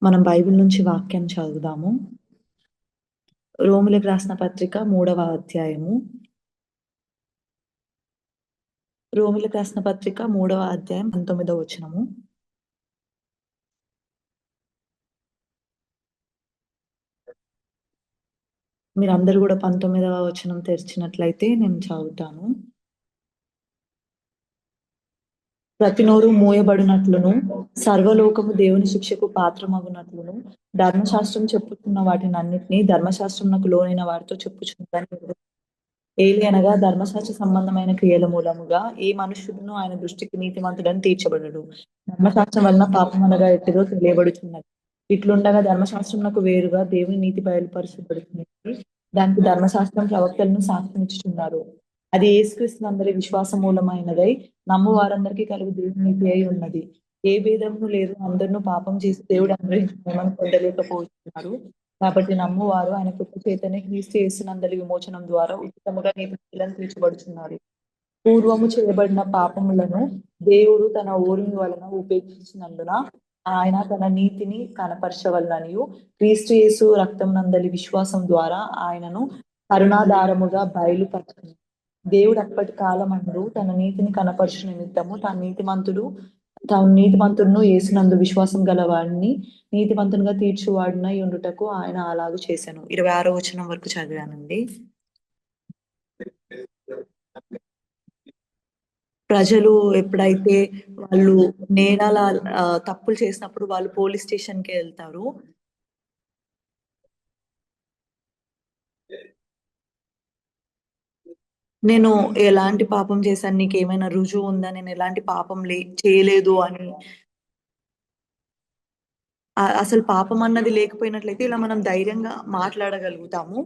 మనం బైబిల్ నుంచి వాక్యం చదువుదాము. రోమిలకు రాసిన పత్రిక 3వ అధ్యాయము. రోమిలకు రాసిన పత్రిక 3వ అధ్యాయం 19వ వచనము. మీరందరూ గూడా 19వ వచనం తెరిచినట్లయితే నేను చదువుతాను. ప్రతి నోరు మూయబడినట్లును, సర్వలోకము దేవుని శిక్షకు పాత్రమగునట్లును, ధర్మశాస్త్రం చెప్పుచున్న వాటినన్నిటిని ధర్మశాస్త్రమునకు లోనైన వారితో చెప్పుచున్నదని ఏలయనగా ధర్మశాస్త్ర సంబంధమైన క్రియల మూలముగా ఏ మనుష్యుడును ఆయన దృష్టికి నీతిమంతుడని తీర్చబడడు. ధర్మశాస్త్రం వలన పాపం అనగా ఎట్టిదో తెలియబడుచున్నది. ఇట్లుండగా ధర్మశాస్త్రమునకు వేరుగా దేవుని నీతి బయలుపరచబడుతున్నది. దానికి ధర్మశాస్త్రం ప్రవక్తలను సాక్ష్యం ఇచ్చుచున్నారు. అది యేసుక్రీస్తు అందరి విశ్వాస మూలమైనదై నమ్ము వారందరికీ కలుగు దేవుని నీతి అయి ఉన్నది. ఏ భేదమును లేదు, అందరినూ పాపం చేసి దేవుడు అనుగ్రహించిన మహిమను పొందలేకపోతున్నారు. కాబట్టి నమ్మువారు ఆయన కృప చేతనే క్రీస్తు యేసునందలి విమోచనం ద్వారా ఉచితముగా నీతిమంతులను తీర్చబడుచున్నారు. పూర్వము చేయబడిన పాపములను దేవుడు తన ఓర్మి వలన ఉపేక్షించినందున ఆయన తన నీతిని కనపరచవలననియు క్రీస్తు యేసు రక్తం నందలి విశ్వాసం ద్వారా ఆయనను కరుణాధారముగా బయలుపరచును. దేవుడు అప్పటి కాలమందు తన నీతిని కనపరచు నిమిత్తము తాను నీతిమంతుడును యేసునందు విశ్వాసం గల వాడిని నీతిమంతునిగా తీర్చువాడునై ఉండుటకు ఆయన అలాగు చేశాను. 26వ వచనం వరకు చదివానండి. ప్రజలు ఎప్పుడైతే వాళ్ళు నేరాల తప్పులు చేసినప్పుడు వాళ్ళు పోలీస్ స్టేషన్‌కి వెళ్తారు. నేను ఎలాంటి పాపం చేశాను, నీకేమైనా రుజువు ఉందా, నేను ఎలాంటి పాపం చేయలేదు అని అసలు పాపం అన్నది లేకపోయినట్లయితే ఇలా మనం ధైర్యంగా మాట్లాడగలుగుతాము.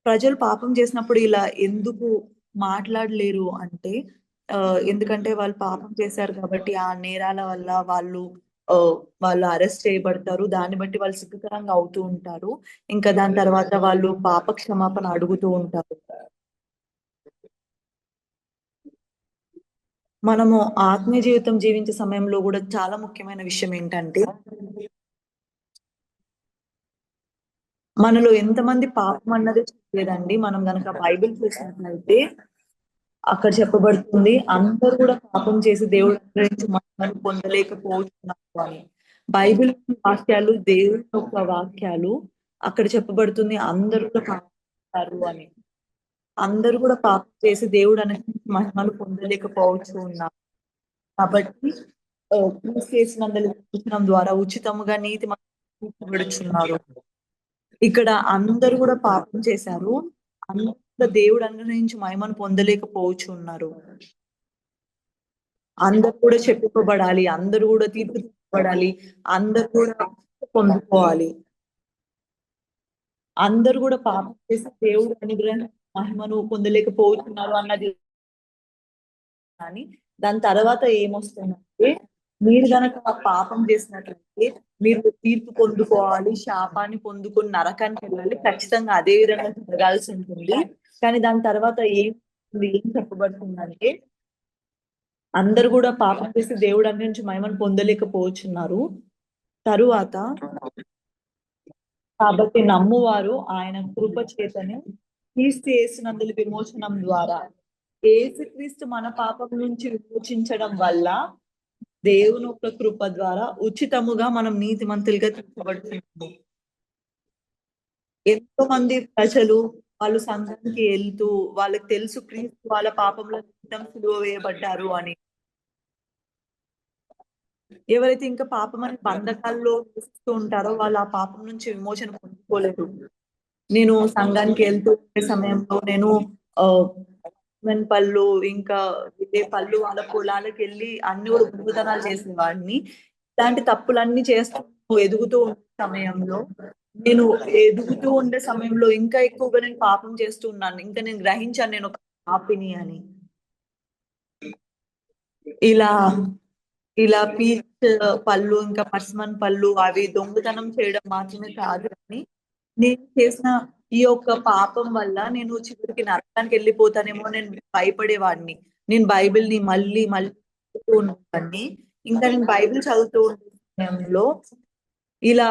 ప్రజలు పాపం చేసినప్పుడు ఇలా ఎందుకు మాట్లాడలేరు అంటే ఎందుకంటే వాళ్ళు పాపం చేశారు కాబట్టి ఆ నేరాల వల్ల వాళ్ళు అరెస్ట్ చేయబడతారు. దాన్ని బట్టి వాళ్ళు సిగ్గుకరంగా అవుతూ ఉంటారు. ఇంకా దాని తర్వాత వాళ్ళు పాప క్షమాపణ అడుగుతూ ఉంటారు. మనము ఆత్మీయ జీవితం జీవించే సమయంలో గూడా చాలా ముఖ్యమైన విషయం ఏంటంటే మనలో ఎంతమంది పాపం అన్నది చేయలేదండి. మనం గనక బైబిల్ చూసినట్లయితే అక్కడ చెప్పబడుతుంది అందరూ కూడా పాపం చేసి దేవుడి నుంచి మహిమను పొందలేకపోతున్నారు అని. బైబిల్ వాక్యాలు దేవుని యొక్క వాక్యాలు అక్కడ చెప్పబడుతుంది అందరూ కూడా పాపం చేస్తారు అని. అందరూ కూడా పాపం చేసి దేవుడు అనే మహిమను పొందలేకపోవచ్చు ఉన్నారు. కాబట్టి క్రీస్తు యేసునందలి విమోచనం ద్వారా ఉచితముగా నీతిమంతులుగా తీర్చబడుచున్నారు. ఇక్కడ అందరూ కూడా పాపం చేశారు. అందరూ కూడా దేవుడు అనుగ్రహించి మహిమను పొందలేకపోవచ్చున్నారు. అందరూ కూడా చెప్పుకోబడాలి. అందరూ కూడా తీర్పు తీర్చబడాలి. అందరూ కూడా పొందుకోవాలి. అందరూ కూడా పాపం చేసి దేవుడు అనుగ్రహించిన మహిమను పొందలేకపోతున్నారు అన్నది. కానీ దాని తర్వాత ఏమొస్తుందంటే మీరు గనక పాపం చేసినట్లయితే మీరు తీర్పు పొందుకోవాలి, శాపాన్ని పొందుకొని నరకానికి వెళ్ళాలి. ఖచ్చితంగా అదే విధంగా జరగాల్సి ఉంటుంది. కానీ దాని తర్వాత ఏం చెప్పబడుతుందంటే అందరూ కూడా పాపం చేసి దేవుడు అన్ని నుంచి మహిమను పొందలేకపోవచ్చున్నారు. తరువాత కాబట్టి నమ్మువారు ఆయన కృప చేతనే క్రీస్తు యేసునందలి విమోచనం ద్వారా యేసుక్రీస్తు మన పాపం నుంచి విమోచించడం వల్ల దేవుని యొక్క కృప ద్వారా ఉచితముగా మనం నీతిమంతులుగా తీర్చబడుతున్నాము. ఎంతో మంది ప్రజలు వాళ్ళు సంఘానికి వెళ్తూ వాళ్ళకి తెలుసు క్రీస్తు వాళ్ళ పాపంలో నిమిత్తం సిలువ వేయబడ్డారు అని. ఎవరైతే ఇంకా పాపం అనే బంధకాల్లో నివసిస్తూ ఉంటారో వాళ్ళు ఆ పాపం నుంచి విమోచన పొందుకోలేరు. నేను సంఘానికి వెళ్తూ ఉండే సమయంలో నేను పళ్ళు ఇంకా వేరే పళ్ళు వాళ్ళ పొలాలకెళ్ళి అన్ని కూడా దొంగతనాలు చేసేవాడిని. ఇలాంటి తప్పులన్నీ చేస్తూ ఎదుగుతూ ఉండే సమయంలో నేను ఎదుగుతూ ఉండే సమయంలో ఇంకా ఎక్కువగా నేను పాపం చేస్తూ ఉన్నాను. ఇంకా నేను గ్రహించాను నేను ఒక పాపిని అని. ఇలా ఇలా పీచ్ పళ్ళు ఇంకా పర్సిమన్ పళ్ళు అవి దొంగతనం చేయడం మాత్రమే కాదు కానీ నేను చేసిన ఈ యొక్క పాపం వల్ల నేను చివరికి నరకానికి వెళ్ళిపోతానేమో నేను భయపడేవాడిని. నేను బైబిల్‌ని మళ్ళీ మళ్ళీ చదువుతూ ఉండేదాన్ని. ఇంకా నేను బైబిల్ చదువుతూ ఉండే సమయంలో ఇలా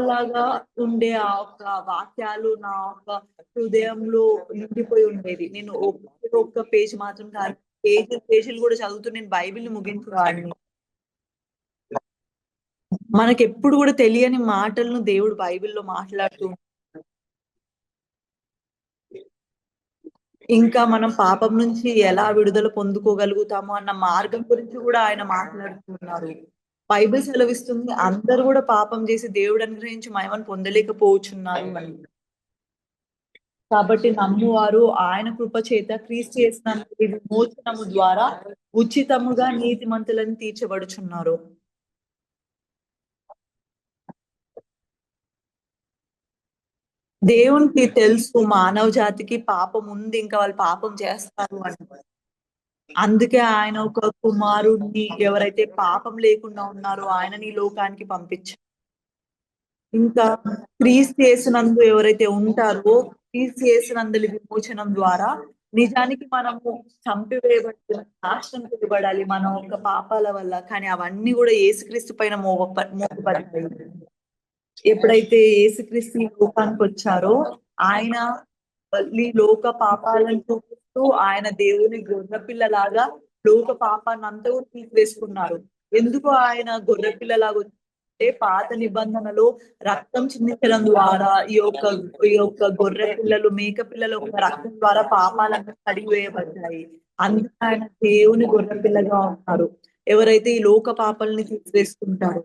లాగా ఉండే ఆ ఒక్క వాక్యాలు నా ఒక్క హృదయంలో నిండిపోయి ఉండేది. నేను ఒక్క పేజ్ మాత్రం కాదు, పేజీలు కూడా చదువుతూ నేను బైబిల్‌ని ముగించేవాడిని. మనకెప్పుడు కూడా తెలియని మాటలను దేవుడు బైబిల్‌లో మాట్లాడుతూ ఇంకా మనం పాపం నుంచి ఎలా విడుదల పొందుకోగలుగుతాము అన్న మార్గం గురించి కూడా ఆయన మాట్లాడుతున్నారు. బైబిల్ సెలవిస్తుంది అందరూ కూడా పాపం చేసి దేవుడు అనుగ్రహించి మహిమను పొందలేకపోవచ్చున్నారు అని. కాబట్టి నమ్మువారు ఆయన కృప చేత క్రీస్తు చేసిన విమోచనము ద్వారా ఉచితముగా నీతిమంతులను తీర్చబడుచున్నారు. దేవునికి తెలుసు మానవ జాతికి పాపం ఉంది. ఇంకా వాళ్ళు పాపం చేస్తారు అని. అందుకే ఆయన ఒక కుమారుడిని ఎవరైతే పాపం లేకుండా ఉన్నారో ఆయనని ఈ లోకానికి పంపించారు. ఇంకా క్రీస్తు యేసునందు ఎవరైతే ఉంటారో క్రీస్తు యేసునందలి విమోచనం ద్వారా నిజానికి మనము చంపివేయబడి నాశనం చేయబడాలి మన యొక్క పాపాల వల్ల. కానీ అవన్నీ కూడా యేసుక్రీస్తు పైన మోపబడ్డాయి. ఎప్పుడైతే యేసుక్రీస్తు ఈ లోకానికొచ్చారో ఆయన ఈ లోక పాపాలను చూపిస్తూ ఆయన దేవుని గొర్రెపిల్లలాగా లోక పాపాన్నంతా కూడా తీసివేసుకున్నారు. ఎందుకు ఆయన గొర్రెపిల్లలాగా అంటే పాత నిబంధనలో రక్తం చిందించడం ద్వారా ఈ యొక్క గొర్రె పిల్లలు, మేక పిల్లల యొక్క రక్తం ద్వారా పాపాలన్నీ కడిగివేయబడ్డాయి. అందుకే ఆయన దేవుని గొర్రె పిల్లగా ఉన్నారు. ఎవరైతే ఈ లోక పాపాలని తీసివేసుకుంటారో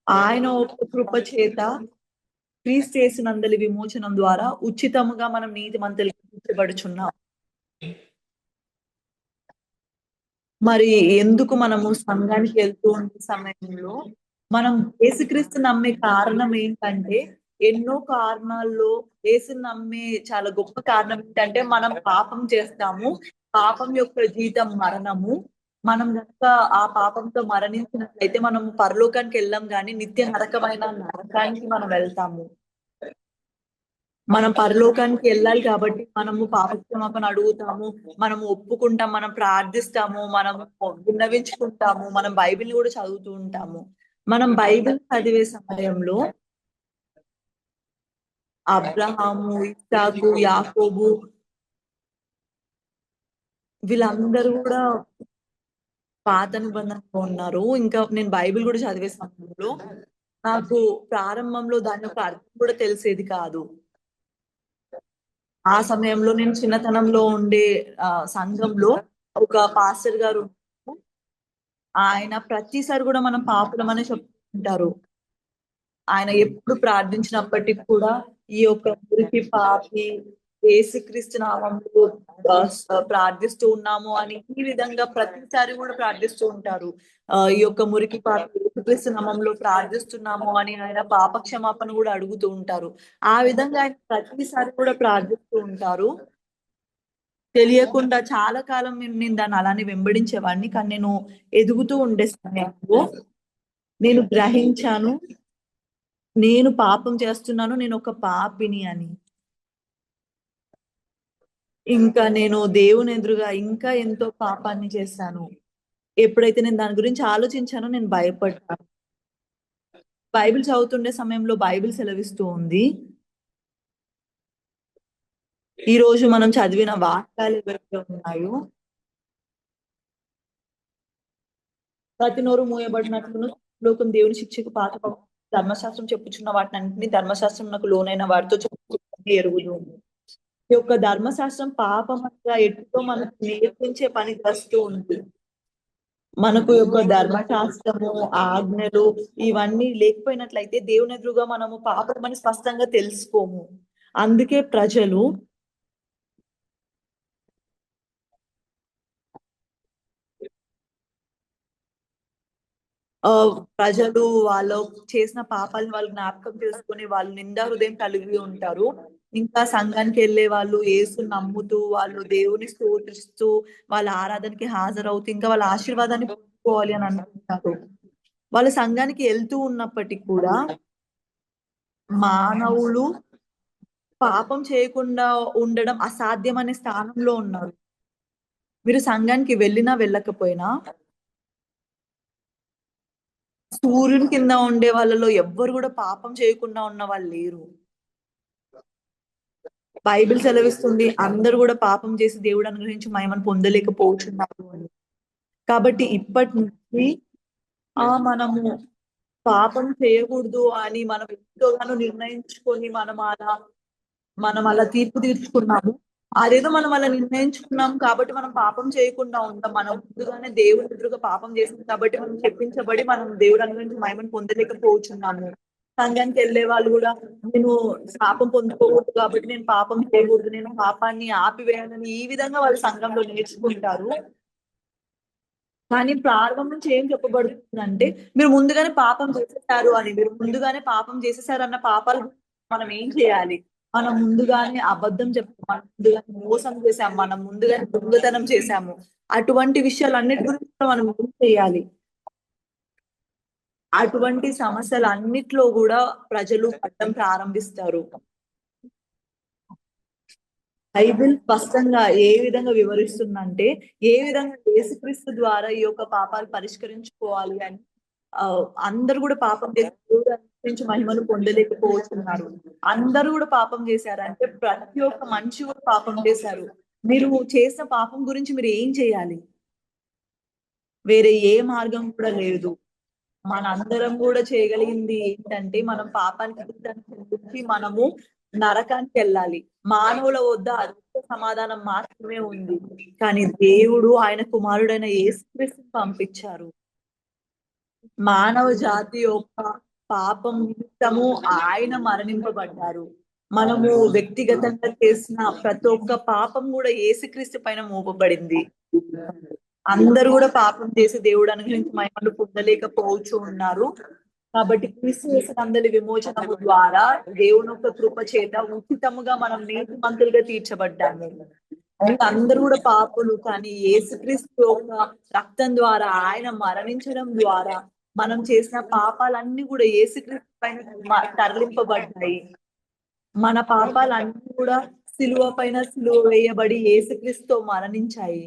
ఆయన ఒక కృప చేత క్రీస్తు యేసునందలి విమోచనం ద్వారా ఉచితముగా మనం నీతిమంతులుగా తీర్చబడుచున్నాం. మరి ఎందుకు మనము సంఘానికి వెళ్తూ ఉండే సమయంలో మనం యేసుక్రీస్తు నమ్మే కారణం ఏంటంటే, ఎన్నో కారణాల్లో యేసుని నమ్మే చాలా గొప్ప కారణం ఏంటంటే, మనం పాపం చేస్తాము. పాపం యొక్క జీతం మరణము. మనం గనుక ఆ పాపంతో మరణించినట్లయితే మనము పరలోకానికి వెళ్ళం గానీ, నిత్య నరకమైన నరకానికి మనం వెళ్తాము. మనం పరలోకానికి ఎళ్ళాలి కాబట్టి మనము పాపక్షమాపణ అడుగుతాము. మనము ఒప్పుకుంటాం. మనం ప్రార్థిస్తాము. మనము విన్నవించుకుంటాము. మనం బైబిల్‌ని గూడా చదువుతూ ఉంటాము. మనం బైబిల్ చదివే సమయంలో అబ్రహాము, ఇస్సాకు, యాకోబు వీళ్ళందరూ గూడా పాత నిబంధనలో ఉన్నారు. ఇంకా నేను బైబిల్ గూడా చదివే సమయంలో నాకు ప్రారంభంలో దాని యొక్క అర్థం కూడా తెలిసేది కాదు. ఆ సమయంలో నేను చిన్నతనంలో ఉండే సంఘంలో ఒక పాస్టర్ గారు ఆయన ప్రతిసారి గూడా మనం పాపులమనే చెప్తుంటారు. ఆయన ఎప్పుడు ప్రార్థించినప్పటికి కూడా ఈ యొక్క మురికి పాపి యేసుక్రీస్తు నామములో ప్రార్థిస్తూ ఉన్నాము అని ఈ విధంగా ప్రతిసారి గూడా ప్రార్థిస్తూ ఉంటారు. ఈ యొక్క మురికి పాపి యేసుక్రీస్తు నామంలో ప్రార్థిస్తున్నాము అని ఆయన పాప క్షమాపణ గూడా అడుగుతూ ఉంటారు. ఆ విధంగా ఆయన ప్రతిసారి కూడా ప్రార్థిస్తూ ఉంటారు. తెలియకుండా చాలా కాలం నేను దాన్ని అలానే వెంబడించేవాడిని. కానీ నేను ఎదుగుతూ ఉండే సమయంలో నేను గ్రహించాను. నేను పాపం చేస్తున్నాను. నేనొక పాపిని అని. ఇంకా నేను దేవుని ఎదురుగా ఇంకా ఎంతో పాపాన్ని చేశాను. ఎప్పుడైతే నేను దాని గురించి ఆలోచించానో నేను భయపడ్డాను. బైబిల్ చదువుతుండే సమయంలో బైబిల్ సెలవిస్తూ ఉంది. ఈరోజు మనం చదివిన వాక్యాలు ఏవైతే ఉన్నాయో ప్రతి నోరు మూయబడినట్లును లోకం దేవుని శిక్షకు పాత్రపడు ధర్మశాస్త్రం చెప్పుచున్న వాటినన్నిటిని ధర్మశాస్త్రమునకు లోనైన వారితో చెప్పుచున్నది ఎరుగుదుము. ఈ యొక్క ధర్మశాస్త్రం పాపమనగా ఎట్టుతో మనకు నేర్పించే పనికి వస్తూ ఉంది. మనకు యొక్క ధర్మశాస్త్రము, ఆజ్ఞలు ఇవన్నీ లేకపోయినట్లయితే దేవుని ఎదురుగా మనము పాపమని స్పష్టంగా తెలుసుకోము. అందుకే ప్రజలు ప్రజలు వాళ్ళు చేసిన పాపాలను వాళ్ళు జ్ఞాపకం చేసుకొని వాళ్ళు నిందా హృదయం కలిగి ఉంటారు. ఇంకా సంఘానికెళ్ళే వాళ్ళు యేసుని నమ్ముతూ, వాళ్ళు దేవుని స్తోత్రిస్తూ, వాళ్ళ ఆరాధనకి హాజరవుతూ, ఇంకా వాళ్ళ ఆశీర్వాదాన్ని పొందుకోవాలి అని అనుకుంటారు. వాళ్ళు సంఘానికి ఎళ్తూ ఉన్నప్పటికి కూడా మానవులు పాపం చేయకుండా ఉండడం అసాధ్యం అనే స్థానంలో ఉన్నారు. మీరు సంఘానికి వెళ్ళినా, వెళ్ళకపోయినా సూర్యుని కింద ఉండే వాళ్ళలో ఎవ్వరు కూడా పాపం చేయకుండా ఉన్న వాళ్ళు లేరు. బైబిల్ సెలవిస్తుంది అందరూ కూడా పాపం చేసి దేవుడు అనుగ్రహించి మహిమను పొందలేకపోతున్నారు అని. కాబట్టి ఇప్పటి నుంచి మనము పాపం చేయకూడదు అని మనం ఎంతోగానో నిర్ణయించుకొని మనం అలా తీర్పు తీర్చుకున్నాము. అదేదో మనం అలా నిర్ణయించుకున్నాం కాబట్టి మనం పాపం చేయకుండా ఉంటాం. మనం ముందుగానే దేవుని ఎదురుగా పాపం చేసాం కాబట్టి మనం చెప్పించబడి మనం దేవుడు అనుగ్రహించి మహిమను పొందలేకపోతున్నాము. సంఘానికి వెళ్ళే వాళ్ళు కూడా నేను పాపం పొందుకోకూడదు కాబట్టి నేను పాపం చేయకూడదు, నేను పాపాన్ని ఆపివేయాలని ఈ విధంగా వాళ్ళు సంఘంలో నేర్చుకుంటారు. కానీ ప్రారంభం నుంచి ఏం చెప్పబడుతుందంటే మీరు ముందుగానే పాపం చేసేసారు అని. మీరు ముందుగానే పాపం చేసేసారు అన్న పాపాలు మనం ఏం చేయాలి? మనం ముందుగానే అబద్ధం చెప్పాం, మనం ముందుగానే మోసం చేసాం, మనం ముందుగానే దొంగతనం చేశాము. అటువంటి విషయాలన్నిటి గురించి కూడా మనం ఏం చేయాలి? అటువంటి సమస్యలన్నిట్లో కూడా ప్రజలు పడడం ప్రారంభిస్తారు. బైబిల్ స్పష్టంగా ఏ విధంగా వివరిస్తుందంటే, ఏ విధంగా యేసుక్రీస్తు ద్వారా ఈ యొక్క పాపాలు పరిష్కరించుకోవాలి అని అందరూ కూడా పాపం చేసి దేవుడు అనుగ్రహించి మహిమను పొందలేకపోతున్నారు. అందరూ కూడా పాపం చేశారంటే ప్రతి ఒక్క మనిషి కూడా పాపం చేశారు. మీరు చేసిన పాపం గురించి మీరు ఏం చేయాలి? వేరే ఏ మార్గం కూడా లేదు. మనందరం కూడా చేయగలిగింది ఏంటంటే మనం పాపానికి చెందించి మనము నరకానికి వెళ్ళాలి. మానవుల వద్ద అద్భుత సమాధానం మాత్రమే ఉంది. కానీ దేవుడు ఆయన కుమారుడైన యేసుక్రీస్తుని పంపించారు. మానవ జాతి యొక్క పాపం నిమిత్తము ఆయన మరణింపబడ్డారు. మనము వ్యక్తిగతంగా చేసిన ప్రతి ఒక్క పాపం కూడా యేసుక్రీస్తు పైన మోపబడింది. అందరూ కూడా పాపం చేసి దేవుడు అనుగ్రహించి మహిమను పొందలేకపోవచ్చు ఉన్నారు. కాబట్టి క్రీస్తు యేసునందలి విమోచనము ద్వారా దేవుని యొక్క కృప చేత ఉచితముగా మనం నీతిమంతులుగా తీర్చబడ్డాము. అందరూ కూడా పాపులు, కానీ యేసుక్రీస్తు యొక్క రక్తం ద్వారా ఆయన మరణించడం ద్వారా మనం చేసిన పాపాలన్నీ కూడా యేసుక్రీస్తు పైన తరలింపబడ్డాయి. మన పాపాలన్నీ కూడా సిలువ వేయబడి యేసుక్రీస్తుతో మరణించాయి.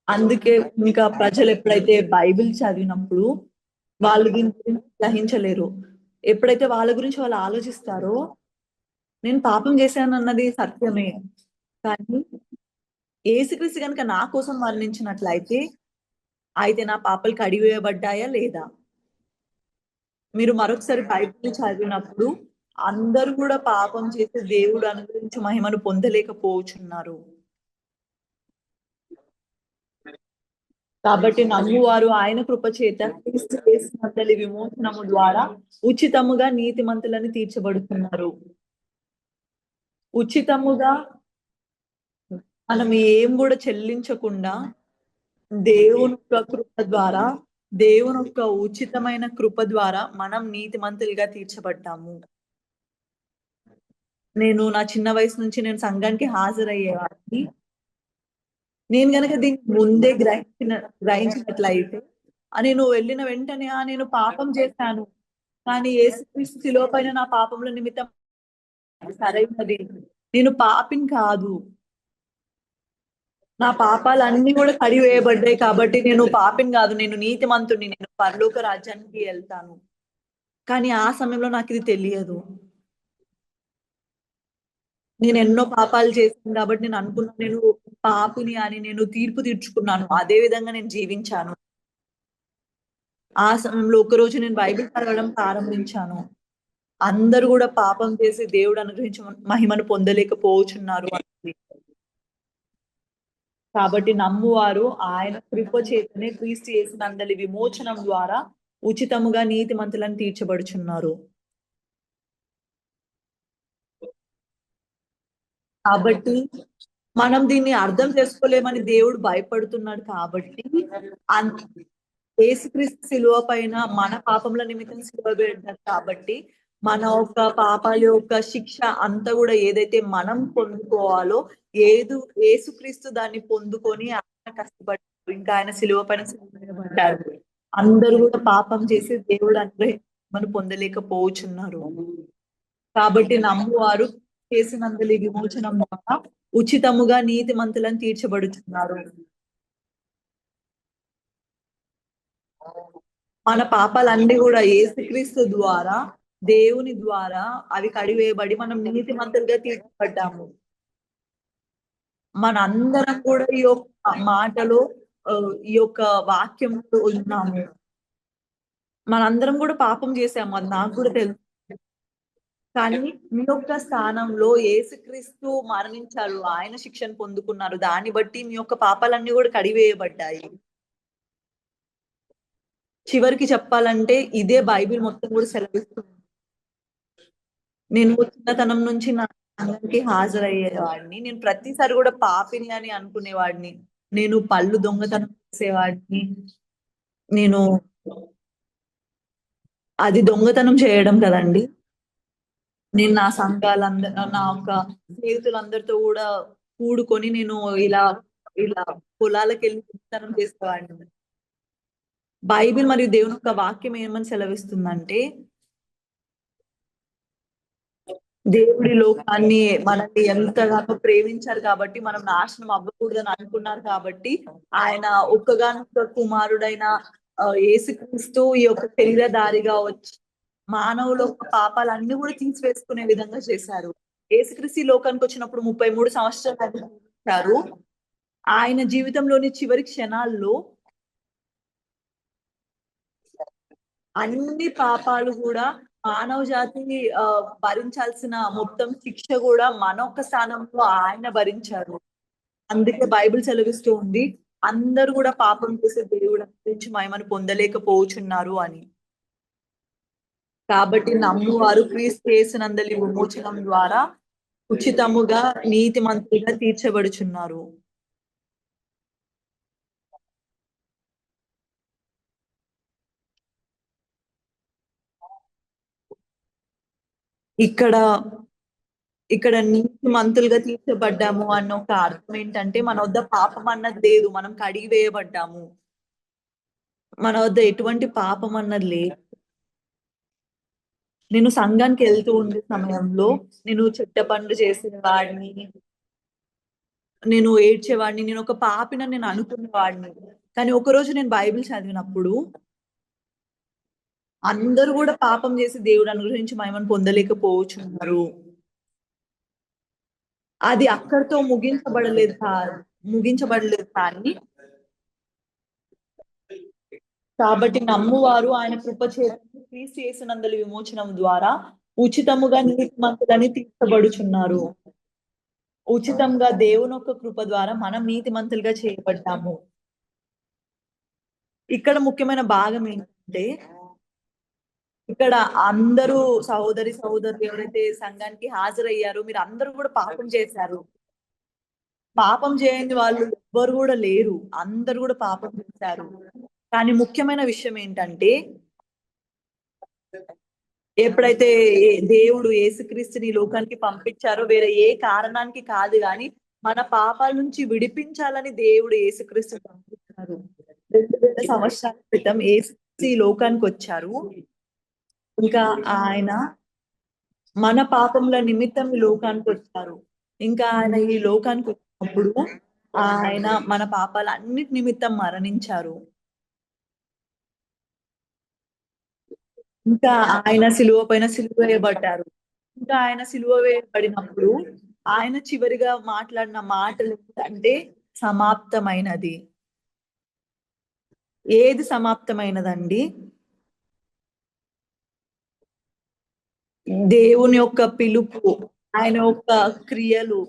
అందుకే ఇంకా ప్రజలు ఎప్పుడైతే బైబిల్ చదివినప్పుడు వాళ్ళు దీని గురించి గ్రహించలేరు. ఎప్పుడైతే వాళ్ళ గురించి వాళ్ళు ఆలోచిస్తారో, నేను పాపం చేశానన్నది సత్యమే. కానీ యేసుక్రీస్తు గనుక నా కోసం మరణించినట్లయితే, అయితే నా పాపాలు కడిగివేయబడ్డాయా లేదా? మీరు మరొకసారి బైబిల్ చదివినప్పుడు అందరూ కూడా పాపం చేసి దేవుడు అనుగ్రహించి మహిమను పొందలేకపోతున్నారు. కాబట్టి నమ్మువారు ఆయన కృప చేత క్రీస్తు యేసునందలి విమోచనము ద్వారా ఉచితముగా నీతిమంతులని తీర్చబడుతున్నారు. ఉచితముగా మనం ఏం కూడా చెల్లించకుండా దేవుని యొక్క కృప ద్వారా, దేవుని యొక్క ఉచితమైన కృప ద్వారా మనం నీతిమంతులుగా తీర్చబడ్డాము. నేను నా చిన్న వయసు నుంచి నేను సంఘానికి హాజరయ్యేవాడిని. నేను గనక దీన్ని ముందే గ్రహించినట్లయితే నేను వెళ్ళిన వెంటనే నేను పాపం చేశాను, కానీ యేసుక్రీస్తు శిలువ పైన నా పాపముల నిమిత్తం సరైనది, నేను పాపిని కాదు, నా పాపాలన్నీ కూడా కడివేయబడ్డాయి కాబట్టి నేను పాపిని కాదు, నేను నీతిమంతుడిని, నేను పరలోక రాజ్యానికి వెళ్తాను. కానీ ఆ సమయంలో నాకు ఇది తెలియదు. నేను ఎన్నో పాపాలు చేశాను కాబట్టి నేను అనుకున్నాను నేను పాపిని అని, నేను తీర్పు తీర్చుకున్నాను. అదే విధంగా నేను జీవించాను. ఆ సమయంలో ఒకరోజు నేను బైబిల్ చదవడం ప్రారంభించాను. అందరూ కూడా పాపం చేసి దేవుడు అనుగ్రహించి మహిమను పొందలేకపోతున్నారు అని. కాబట్టి నమ్మువారు ఆయన కృప చేతనే క్రీస్తు యేసునందలి విమోచనం ద్వారా ఉచితముగా నీతిమంతులను తీర్చబడుచున్నారు. కాబట్టి మనం దీన్ని అర్థం చేసుకోలేమని దేవుడు భయపడుతున్నాడు. కాబట్టి యేసుక్రీస్తు శిలువ పైన మన పాపముల నిమిత్తం శిలువ వేయబడ్డారు కాబట్టి మన యొక్క పాపాల యొక్క శిక్ష అంతా కూడా ఏదైతే మనం పొందుకోవాలో యేసుక్రీస్తు దాన్ని పొందుకొని ఆయన కష్టపడ్డారు. ఇంకా ఆయన శిలువ పైన సిలువబడ్డారు. అందరూ కూడా పాపం చేసి దేవుడు అనుగ్రహించి పొందలేకపోతున్నారు. కాబట్టి నమ్మువారు చేసినందుల విమోచనం ద్వారా ఉచితముగా నీతిమంతులను తీర్చబడుతున్నారు. మన పాపాలన్నీ కూడా యేసుక్రీస్తు ద్వారా, దేవుని ద్వారా అవి కడివేయబడి మనం నీతిమంతులుగా తీర్చబడ్డాము. మనందరం కూడా ఈ యొక్క మాటలో ఈ యొక్క వాక్యంలో ఉన్నాము. మనందరం కూడా పాపం చేశాము. అది నాకు కూడా తెలుసు. కానీ మీ యొక్క స్థానంలో యేసుక్రీస్తు మరణించారు. ఆయన శిక్షను పొందుకున్నారు. దాన్ని బట్టి మీ యొక్క పాపాలన్నీ కూడా కడివేయబడ్డాయి. చివరికి చెప్పాలంటే ఇదే బైబిల్ మొత్తం కూడా సెలవిస్తుంది. నేను చిన్నతనం నుంచి నా సంఘానికి హాజరయ్యేవాడిని. నేను ప్రతిసారి కూడా పాపిని అని అనుకునేవాడిని. నేను పళ్ళు దొంగతనం చేసేవాడిని. నేను అది దొంగతనం చేయడం కదండీ! నేను నా నా యొక్క స్నేహితులందరితో గూడా కూడుకొని నేను ఇలా, ఇలా పొలాలకెళ్ళి దొంగతనం చేసేవాడిని. బైబిల్ మరియు దేవుని యొక్క వాక్యం ఏమని సెలవిస్తుందంటే, దేవుడి లోకాన్ని మనల్ని ఎంతగానో ప్రేమించారు కాబట్టి, మనం నాశనం అవ్వకూడదని అనుకున్నారు కాబట్టి, ఆయన ఒక్కగానొక్క కుమారుడైన యేసుక్రీస్తు ఈ యొక్క శరీరధారిగా వచ్చి, మానవుల యొక్క పాపాలన్నీ కూడా తీసివేసుకునే విధంగా చేశారు. యేసుక్రీస్తు ఈ లోకానికొచ్చినప్పుడు 33 సంవత్సరాలు ఆయన జీవించారు. ఆయన జీవితంలోని చివరి క్షణాల్లో అన్ని పాపాలు గూడా మానవ జాతి భరించాల్సిన మొత్తం శిక్ష గూడా మనొక్క స్థానంలో ఆయన భరించారు. అందుకే బైబిల్ సెలవిస్తూ ఉంది. అందరూ గూడా పాపం చేసే దేవుడు నుంచి మహిమను పొందలేకపోచున్నారు అని. కాబట్టి నమ్మువారు క్రీస్తు యేసునందలి విమోచనం ద్వారా ఉచితముగా నీతిమంతులుగా తీర్చబడుచున్నారు. ఇక్కడ ఇక్కడ నీతిమంతులుగా తీర్చబడ్డాము అన్న ఒక అర్థం ఏంటంటే, మన వద్ద పాపం అన్నది లేదు. మనం కడిగి వేయబడ్డాము. మన వద్ద ఎటువంటి పాపం అన్నది లేదు. నేను సంఘానికెళ్తూ ఉండే సమయంలో, నేను చెడ్డ పనులు చేసేవాడిని. నేను ఏడ్చేవాడిని. నేనొక పాపినని నేను అనుకునేవాడిని. కానీ ఒకరోజు నేను బైబిల్ చదివినప్పుడు, అందరూ గూడా పాపం చేసి దేవుడు అనుగ్రహించి మహిమను పొందలేకపోవచ్చున్నారు. అది అక్కడితో ముగించబడలేదు కానీ, కాబట్టి నమ్మువారు ఆయన కృప చేత క్రీస్తు యేసునందలి విమోచనం ద్వారా ఉచితముగా నీతిమంతులని తీర్చబడుచున్నారు. ఉచితంగా దేవుని యొక్క కృప ద్వారా మనం నీతిమంతులుగా చేయబడ్డాము. ఇక్కడ ముఖ్యమైన భాగం ఏంటంటే, ఇక్కడ అందరూ సహోదరులు ఎవరైతే సంఘానికి హాజరయ్యారో మీరందరూ కూడా పాపం చేశారు. పాపం చేయని వాళ్ళు ఎవ్వరు గూడా లేరు. అందరూ గూడా పాపం చేశారు. కానీ ముఖ్యమైన విషయం ఏంటంటే, ఎప్పుడైతే దేవుడు యేసుక్రీస్తుని ఈ లోకానికి పంపించారో వేరే ఏ కారణానికి కాదు గానీ, మన పాపాల నుంచి విడిపించాలని దేవుడు యేసుక్రీస్తుని పంపించారు. 2000 సంవత్సరాల క్రితం యేసుక్రీస్తు ఈ లోకానికొచ్చారు. ఇంకా ఆయన మన పాపముల నిమిత్తం ఈ లోకానికొచ్చారు. ఇంకా ఆయన ఈ లోకానికొచ్చినప్పుడు ఆయన మన పాపాలన్నిటి నిమిత్తం మరణించారు. ఇంకా ఆయన సిలువ పైన సిలువ వేయబడ్డారు. ఇంకా ఆయన సిలువ వేయబడినప్పుడు ఆయన చివరిగా మాట్లాడిన మాటలు ఏంటంటే సమాప్తమైనది. ఏది సమాప్తమైనదండి? దేవుని యొక్క పిలుపు, ఆయన యొక్క క్రియలు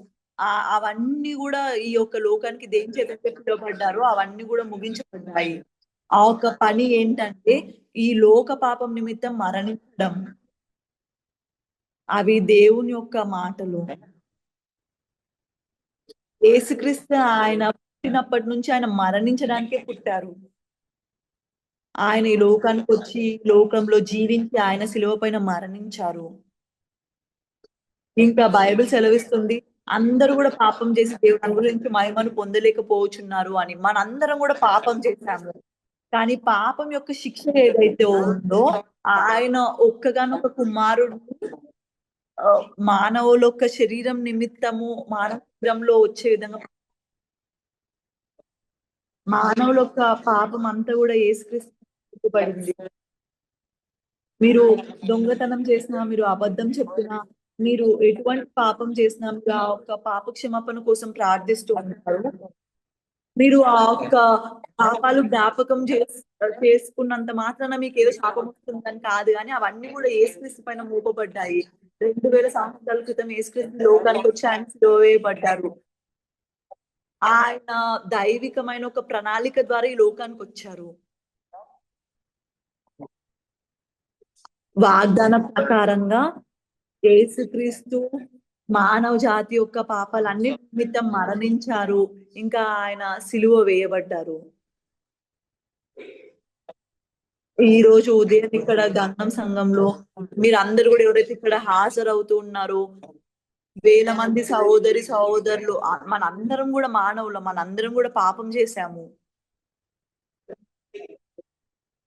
అవన్నీ గూడా ఈ యొక్క లోకానికి దేని చేతైతే పిలువబడ్డారో అవన్నీ గూడా ముగించబడ్డాయి. ఆ ఒక్క పని ఏంటంటే ఈ లోక పాపం నిమిత్తం మరణించడం. అవి దేవుని యొక్క మాటలు. యేసుక్రీస్తు ఆయన పుట్టినప్పటి నుంచి ఆయన మరణించడానికే పుట్టారు. ఆయన ఈ లోకానికొచ్చి లోకంలో జీవించి ఆయన శిలువ పైన మరణించారు. ఇంకా బైబిల్ సెలవిస్తుంది. అందరూ గూడా పాపం చేసి దేవుని అనుగ్రహించి మహిమను పొందలేకపోచున్నారు అని. మనందరం గూడా పాపం చేశాము. కానీ పాపం యొక్క శిక్ష ఏదైతే ఉందో, ఆయన ఒక్కగానొక కుమారుడిని మానవుల యొక్క శరీరం నిమిత్తము మానవ శరీరంలో వచ్చే విధంగా మానవుల యొక్క పాపం అంతా గూడా యేసుక్రీస్తు ఇవ్వబడింది. మీరు దొంగతనం చేసినా, మీరు అబద్ధం చెప్పినా, మీరు ఎటువంటి పాపం చేసినా మీరు ఆ ఒక్క పాప క్షమాపణ కోసం ప్రార్థిస్తూ ఉంటారు. మీరు ఆ ఒక్క పాపాలు జ్ఞాపకం చేసుకున్నంత మాత్రాన మీకేదో శాపం వస్తుందని కాదు గానీ, అవన్నీ కూడా యేసుక్రీస్తు పైన మోపబడ్డాయి. 2000 సంవత్సరాల క్రితం యేసుక్రీస్తు లోకానికొచ్చి ఆయన సిలువ వేయబడ్డారు. ఆయన దైవికమైన ఒక ప్రణాళిక ద్వారా ఈ లోకానికొచ్చారు. వాగ్దానం ప్రకారంగా యేసుక్రీస్తు మానవ జాతి యొక్క పాపాలన్నిటి నిమిత్తం మరణించారు. ఇంకా ఆయన సిలువ వేయబడ్డారు. ఈ రోజు ఉదయం ఇక్కడ గంధం సంఘంలో మీరందరూ కూడా ఎవరైతే ఇక్కడ హాజరవుతూ ఉన్నారో, వేల మంది సహోదరి సహోదరులు మనందరం కూడా మానవులం, మనందరం కూడా పాపం చేశాము.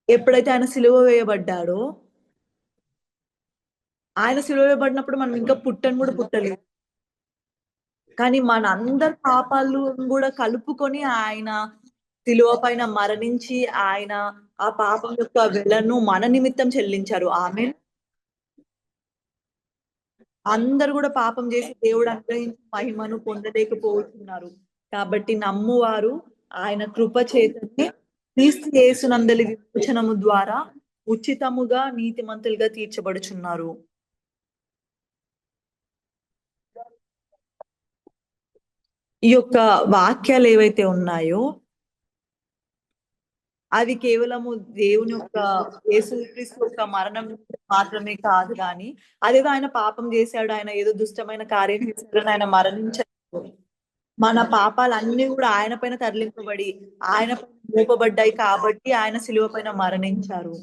ఎప్పుడైతే ఆయన సిలువ వేయబడ్డాడో, ఆయన సిలువ వేయబడినప్పుడు మనం ఇంకా పుట్టను కూడా పుట్టలేదు. కానీ మనందరి పాపాలు కూడా కలుపుకొని ఆయన సిలువ పైన మరణించి ఆయన ఆ పాపం యొక్క వెలను మన నిమిత్తం చెల్లించారు. ఆమేన్. అందరూ కూడా పాపం చేసి దేవుడు అనుగ్రహించిన మహిమను పొందలేకపోతున్నారు. కాబట్టి నమ్మువారు ఆయన కృప చేతనే క్రీస్తు యేసునందలి విమోచనము ద్వారా ఉచితముగా నీతిమంతులుగా తీర్చబడుచున్నారు. ఈ యొక్క వాక్యాలు ఏవైతే ఉన్నాయో అవి కేవలము దేవుని యొక్క యేసుక్రీస్తు యొక్క మరణం మాత్రమే కాదు గాని, అదేదో ఆయన పాపం చేశాడు, ఆయన ఏదో దుష్టమైన కార్యం చేశాడు, ఆయన మరణించాడు. మన పాపాలన్నీ కూడా ఆయన పైన తరలింపబడి, ఆయన పైన మోపబడ్డాయి కాబట్టి ఆయన సిలువ పైన మరణించారు.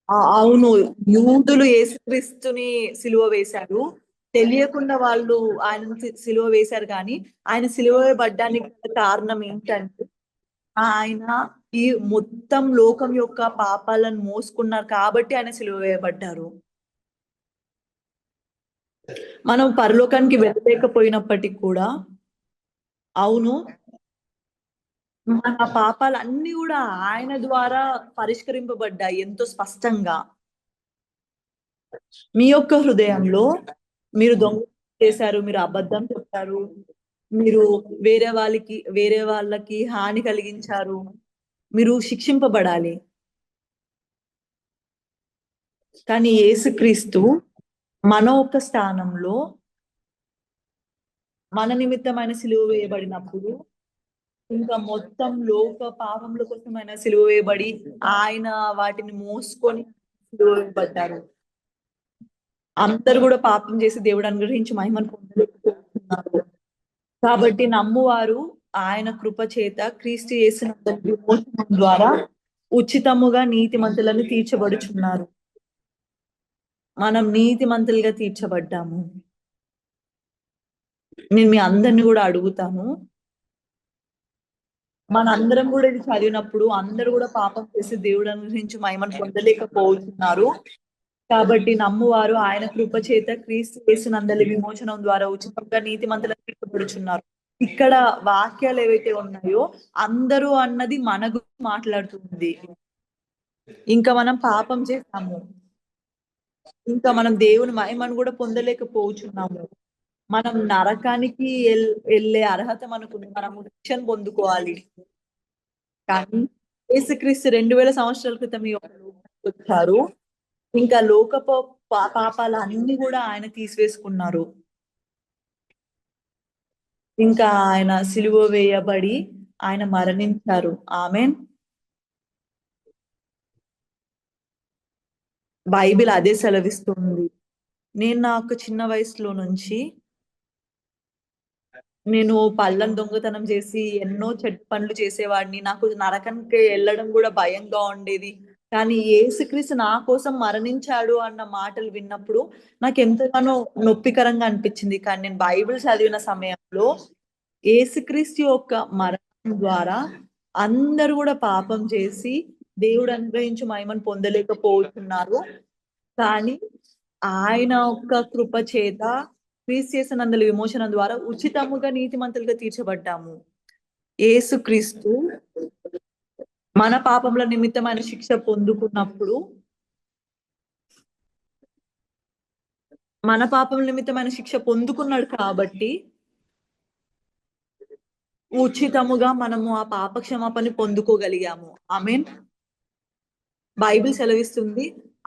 అవును. యూదులు యేసుక్రీస్తుని సిలువ వేశారు. తెలియకుండా వాళ్ళు ఆయనను సిలువ వేశారు గానీ, ఆయన సిలువ వేయబడ్డానికి గల కారణం ఏంటంటే, ఆయన ఈ మొత్తం లోకం యొక్క పాపాలను మోసుకున్నారు కాబట్టి ఆయన సిలువ వేయబడ్డారు. మనం పరలోకానికి వెళ్ళలేకపోయినప్పటికి కూడా అవును. మన పాపాలన్నీ గూడా ఆయన ద్వారా పరిష్కరింపబడ్డాయి ఎంతో స్పష్టంగా. మీ యొక్క హృదయంలో మీరు దొంగతనం చేశారు, మీరు అబద్ధం చెప్పారు, మీరు వేరే వాళ్ళకి హాని కలిగించారు. మీరు శిక్షింపబడాలి. కానీ యేసుక్రీస్తు మన ఒక స్థానంలో మన నిమిత్తం ఆయన సిలువ వేయబడినప్పుడు, ఇంకా మొత్తం లోక పాపముల కోసం ఆయన సిలువ వేయబడి, ఆయన వాటిని మోసుకొని సిలువ వేయబడ్డారు. అందరూ గూడా పాపం చేసి దేవుడు అనుగ్రహించి మహిమను పొందలేకపోతున్నారు. కాబట్టి నమ్మువారు ఆయన కృప చేత క్రీస్తు యేసునందు విమోచనం ద్వారా ఉచితముగా నీతిమంతులను తీర్చబడుచున్నారు. మనం నీతిమంతులుగా తీర్చబడ్డాము. నేను మీ అందరిని గూడా అడుగుతాను. మనందరం గూడా ఇది చదివినప్పుడు అందరూ గూడా పాపం చేసి దేవుడు అనుగ్రహించి మహిమను పొందలేకపోతున్నారు. కాబట్టి నమ్మువారు ఆయన కృప చేత క్రీస్తు యేసునందలి విమోచనం ద్వారా ఉచితంగా నీతిమంతులను తీర్చబడుచున్నారు. ఇక్కడ వాక్యాలు ఏవైతే ఉన్నాయో అందరూ అన్నది మన గురించి మాట్లాడుతుంది. ఇంకా మనం పాపం చేస్తాము. ఇంకా మనం దేవుని మహిమను కూడా పొందలేకపోతున్నాము. మనం నరకానికి ఎళ్ళే అర్హత మనకుంది. మనము రక్షణ పొందుకోవాలి. కానీ యేసుక్రీస్తు 2000 సంవత్సరాల క్రితం ఈ యొక్క లోకానికి వచ్చారు. ఇంకా లోకపు పాపాలన్నీ కూడా ఆయన తీసివేసుకున్నారు. ఇంకా ఆయన సిలువ వేయబడి ఆయన మరణించారు. ఆమేన్. బైబిల్ అదే సెలవిస్తుంది. నేను నా యొక్క చిన్న వయసులో నుంచి నేను పళ్ళను దొంగతనం చేసి ఎన్నో చెడ్డ పనులు చేసేవాడిని. నాకు నరకానికి ఎళ్ళడం గూడా భయంగా ఉండేది. కానీ యేసుక్రీస్తు నా కోసం మరణించాడు అన్న మాటలు విన్నప్పుడు నాకెంతగానో నొప్పికరంగా అనిపిచ్చింది. కానీ నేను బైబిల్ చదివిన సమయంలో యేసుక్రీస్తు యొక్క మరణం ద్వారా అందరూ గూడా పాపం చేసి దేవుడు అనుగ్రహించి మహిమను పొందలేకపోతున్నారు. కానీ ఆయన యొక్క కృప చేత క్రీస్తు యేసునందలి విమోచనం ద్వారా ఉచితముగా నీతిమంతులుగా తీర్చబడ్డాము. యేసుక్రీస్తు మన పాపముల నిమిత్తమైన శిక్ష పొందుకున్నప్పుడు, మన పాపముల నిమిత్తమైన శిక్ష పొందుకున్నాడు కాబట్టి ఉచితముగా మనము ఆ పాప క్షమాపణ పొందుకోగలిగాము. ఆమేన్. బైబిల్ సెలవిస్తుంది.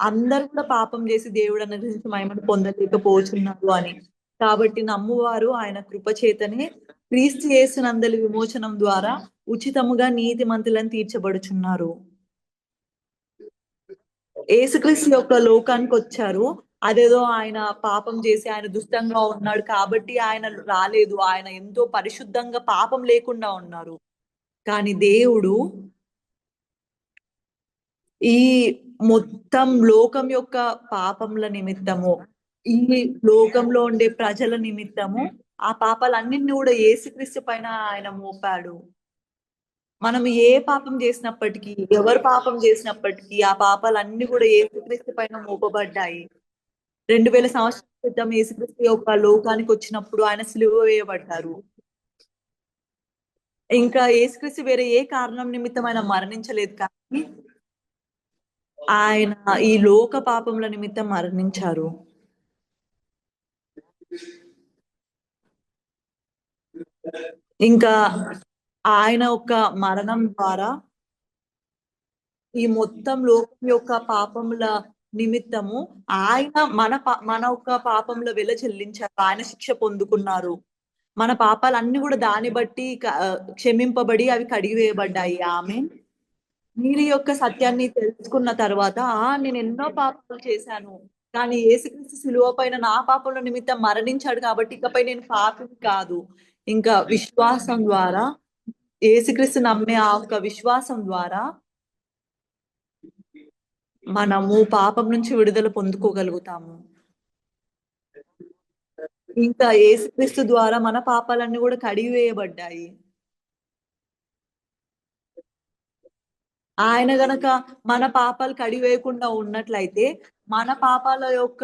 అందరూ కూడా పాపం చేసి దేవుడు అనుగ్రహించిన మహిమను పొందలేకపోతున్నారు అని. కాబట్టి నమ్మువారు ఆయన కృప చేతనే క్రీస్తు యేసునందలి విమోచనం ద్వారా ఉచితముగా నీతిమంతులను తీర్చబడుచున్నారు. యేసుక్రీస్తు యొక్క లోకానికొచ్చారు. అదేదో ఆయన పాపం చేసి ఆయన దుష్టంగా ఉన్నాడు కాబట్టి ఆయన రాలేదు. ఆయన ఎంతో పరిశుద్ధంగా పాపం లేకుండా ఉన్నారు. కానీ దేవుడు ఈ మొత్తం లోకం యొక్క పాపముల నిమిత్తము, ఈ లోకంలో ఉండే ప్రజల నిమిత్తము ఆ పాపాలన్నిటిని కూడా యేసుక్రీస్తు పైన ఆయన మోపాడు. మనం ఏ పాపం చేసినప్పటికీ, ఎవరు పాపం చేసినప్పటికీ ఆ పాపాలన్నీ కూడా యేసుక్రీస్తు పైన మోపబడ్డాయి. 2000 సంవత్సరాల క్రితం యేసుక్రీస్తు యొక్క లోకానికొచ్చినప్పుడు ఆయన సిలువ వేయబడ్డారు. ఇంకా యేసుక్రీస్తు వేరే ఏ కారణం నిమిత్తం ఆయన మరణించలేదు కానీ, ఆయన ఈ లోక పాపముల నిమిత్తం మరణించారు. ఇంకా ఆయన యొక్క మరణం ద్వారా ఈ మొత్తం లోకం యొక్క పాపముల నిమిత్తము ఆయన మన యొక్క పాపముల వెల చెల్లించారు. ఆయన శిక్ష పొందుకున్నారు. మన పాపాలన్నీ కూడా దాన్ని బట్టి క్షమింపబడి అవి కడిగివేయబడ్డాయి. ఆమేన్. మీరు ఈ యొక్క సత్యాన్ని తెలుసుకున్న తర్వాత నేను ఎన్నో పాపాలు చేశాను. కానీ యేసుక్రీస్తు సిలువ పైన నా పాపముల నిమిత్తం మరణించాడు కాబట్టి ఇకపై నేను పాపిని కాదు. ఇంకా విశ్వాసం ద్వారా యేసుక్రీస్తు నమ్మే ఆ ఒక్క విశ్వాసం ద్వారా మనము పాపం నుంచి విడుదల పొందుకోగలుగుతాము. ఇంకా యేసుక్రీస్తు ద్వారా మన పాపాలన్నీ కూడా కడిగివేయబడ్డాయి. ఆయన గనక మన పాపాలు కడిగివేయకుండా ఉన్నట్లయితే మన పాపాల యొక్క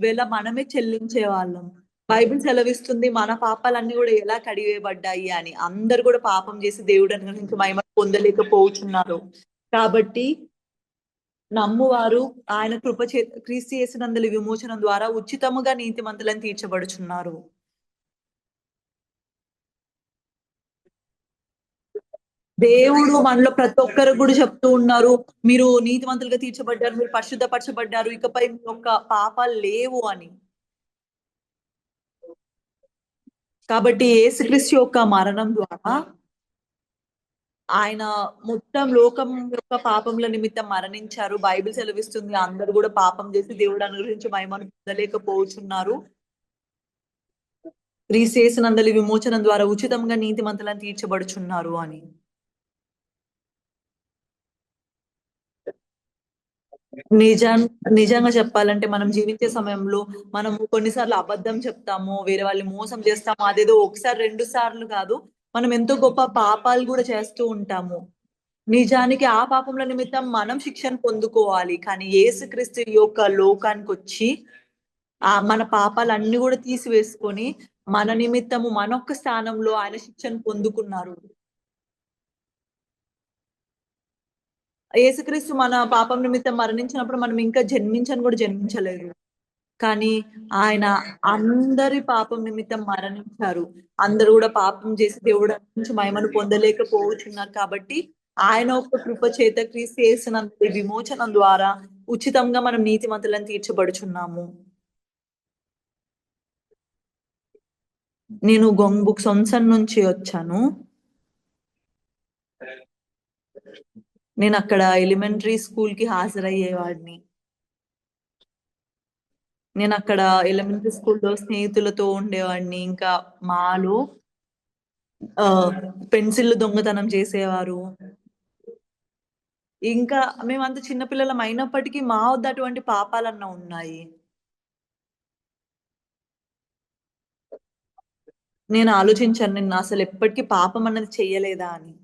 వెల మనమే చెల్లించేవాళ్ళం. బైబిల్ సెలవిస్తుంది మన పాపాలన్నీ కూడా ఎలా కడిగివేయబడ్డాయి అని. అందరూ కూడా పాపం చేసి దేవుడి అనుగ్రహించి మహిమను పొందలేకపోతున్నారు. కాబట్టి నమ్మువారు ఆయన కృప చేత క్రీస్తు యేసునందలి విమోచనం ద్వారా ఉచితముగా నీతిమంతులను తీర్చబడుచున్నారు. దేవుడు మనలో ప్రతి ఒక్కరు కూడా చెప్తూ ఉన్నారు. మీరు నీతిమంతులుగా తీర్చబడ్డారు. మీరు పరిశుద్ధపరచబడ్డారు. ఇకపై మీ యొక్క పాపాలు లేవు అని. కాబట్టి యేసుక్రీస్తు యొక్క మరణం ద్వారా ఆయన మొత్తం లోకం యొక్క పాపముల నిమిత్తం మరణించారు. బైబిల్ సెలవిస్తుంది అందరూ కూడా పాపం చేసి దేవుడు అనుగ్రహించి మహిమను పొందలేకపోతున్నారు. క్రీస్తు యేసునందలి విమోచనం ద్వారా ఉచితంగా నీతిమంతులను తీర్చబడుచున్నారు అని. నిజం నిజంగా చెప్పాలంటే మనం జీవించే సమయంలో మనము కొన్నిసార్లు అబద్ధం చెప్తాము. వేరే వాళ్ళని మోసం చేస్తాము. అదేదో ఒకసారి 2 సార్లు కాదు. మనం ఎంతో గొప్ప పాపాలు కూడా చేస్తూ ఉంటాము. నిజానికి ఆ పాపముల నిమిత్తం మనం శిక్షను పొందుకోవాలి. కానీ యేసుక్రీస్తు ఈ యొక్క లోకానికొచ్చి మన పాపాలన్నీ కూడా తీసివేసుకొని మన నిమిత్తము మనొక్క స్థానంలో ఆయన శిక్షను పొందుకున్నారు. యేసుక్రీస్తు మన పాపం నిమిత్తం మరణించినప్పుడు మనం ఇంకా జన్మించను కూడా జన్మించలేదు. కానీ ఆయన అందరి పాపం నిమిత్తం మరణించారు. అందరూ కూడా పాపం చేసి దేవుడి నుంచి మహిమను పొందలేకపోతున్నారు కాబట్టి ఆయన యొక్క కృప చేత క్రీస్తు యేసునందు విమోచనం ద్వారా ఉచితంగా మనం నీతిమంతులను తీర్చబడుచున్నాము. నేను గొంబుక్ సొంసన్ నుంచి వచ్చాను. నేను అక్కడ ఎలిమెంటరీ స్కూల్ కి హాజరయ్యేవాడిని. నేను అక్కడ ఎలిమెంటరీ స్కూల్‌లో స్నేహితులతో ఉండేవాడిని. ఇంకా మాలో పెన్సిల్‌లు దొంగతనం చేసేవారు. ఇంకా మేమంత చిన్న పిల్లలం అయినప్పటికీ మా వద్ద అటువంటి పాపాలన్నా ఉన్నాయి. నేను ఆలోచించాను నేను అసలు ఎప్పటికి పాపం అన్నది చెయ్యలేదా అని.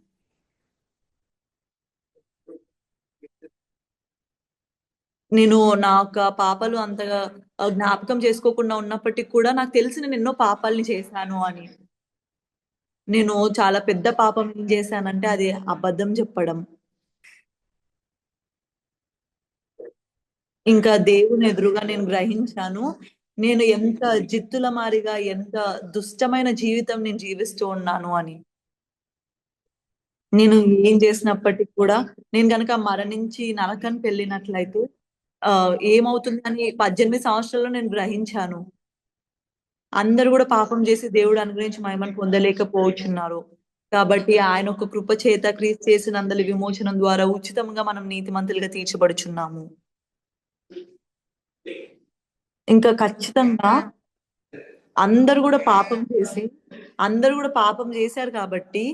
నేను నా యొక్క పాపాలు అంతగా జ్ఞాపకం చేసుకోకుండా ఉన్నప్పటికి కూడా నాకు తెలిసి నేను ఎన్నో పాపాల్ని చేశాను అని. నేను చాలా పెద్ద పాపం ఏం చేశానంటే అది అబద్ధం చెప్పడం. ఇంకా దేవుని ఎదురుగా నేను గ్రహించాను. నేను ఎంత జిత్తుల మారిగా, ఎంత దుష్టమైన జీవితం నేను జీవిస్తూ ఉన్నాను అని. నేను ఏం చేసినప్పటికి కూడా నేను గనక మరణించి నరకానికి వెళ్ళినట్లయితే ఏమవుతుందని 18 సంవత్సరాల్లో నేను గ్రహించాను. అందరూ గూడా పాపం జేసి దేవుడు అనుగ్రహించి మహిమను పొందలేకపోవచ్చున్నారు. కాబట్టి ఆయన ఒక కృప చేత క్రీస్తు చేసినందుల విమోచనం ద్వారా ఉచితంగా మనం నీతిమంతులుగా తీర్చబడుచున్నాము. ఇంకా ఖచ్చితంగా అందరూ గూడా పాపం చేసి అందరూ గూడా పాపం జేశారు కాబట్టి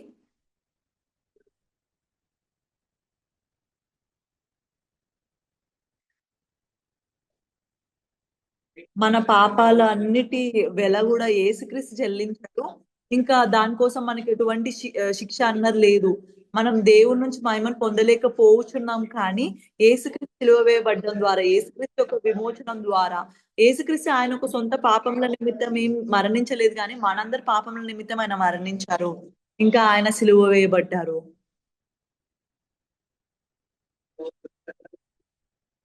మన పాపాలన్నిటి వెల గూడా యేసుక్రీస్తు చెల్లించారు. ఇంకా దానికోసం మనకి ఎటువంటి శిక్ష అన్నది లేదు. మనం దేవుడి నుంచి మహిమను పొందలేకపోవచ్చున్నాం కానీ, యేసుక్రీస్తు సిలువ వేయబడ్డం ద్వారా, యేసుక్రీస్తు యొక్క విమోచనం ద్వారా, యేసుక్రీస్తు ఆయన ఒక సొంత పాపముల నిమిత్తం ఏం మరణించలేదు గానీ, మనందరి పాపముల నిమిత్తం ఆయన మరణించారు. ఇంకా ఆయన సిలువ వేయబడ్డారు.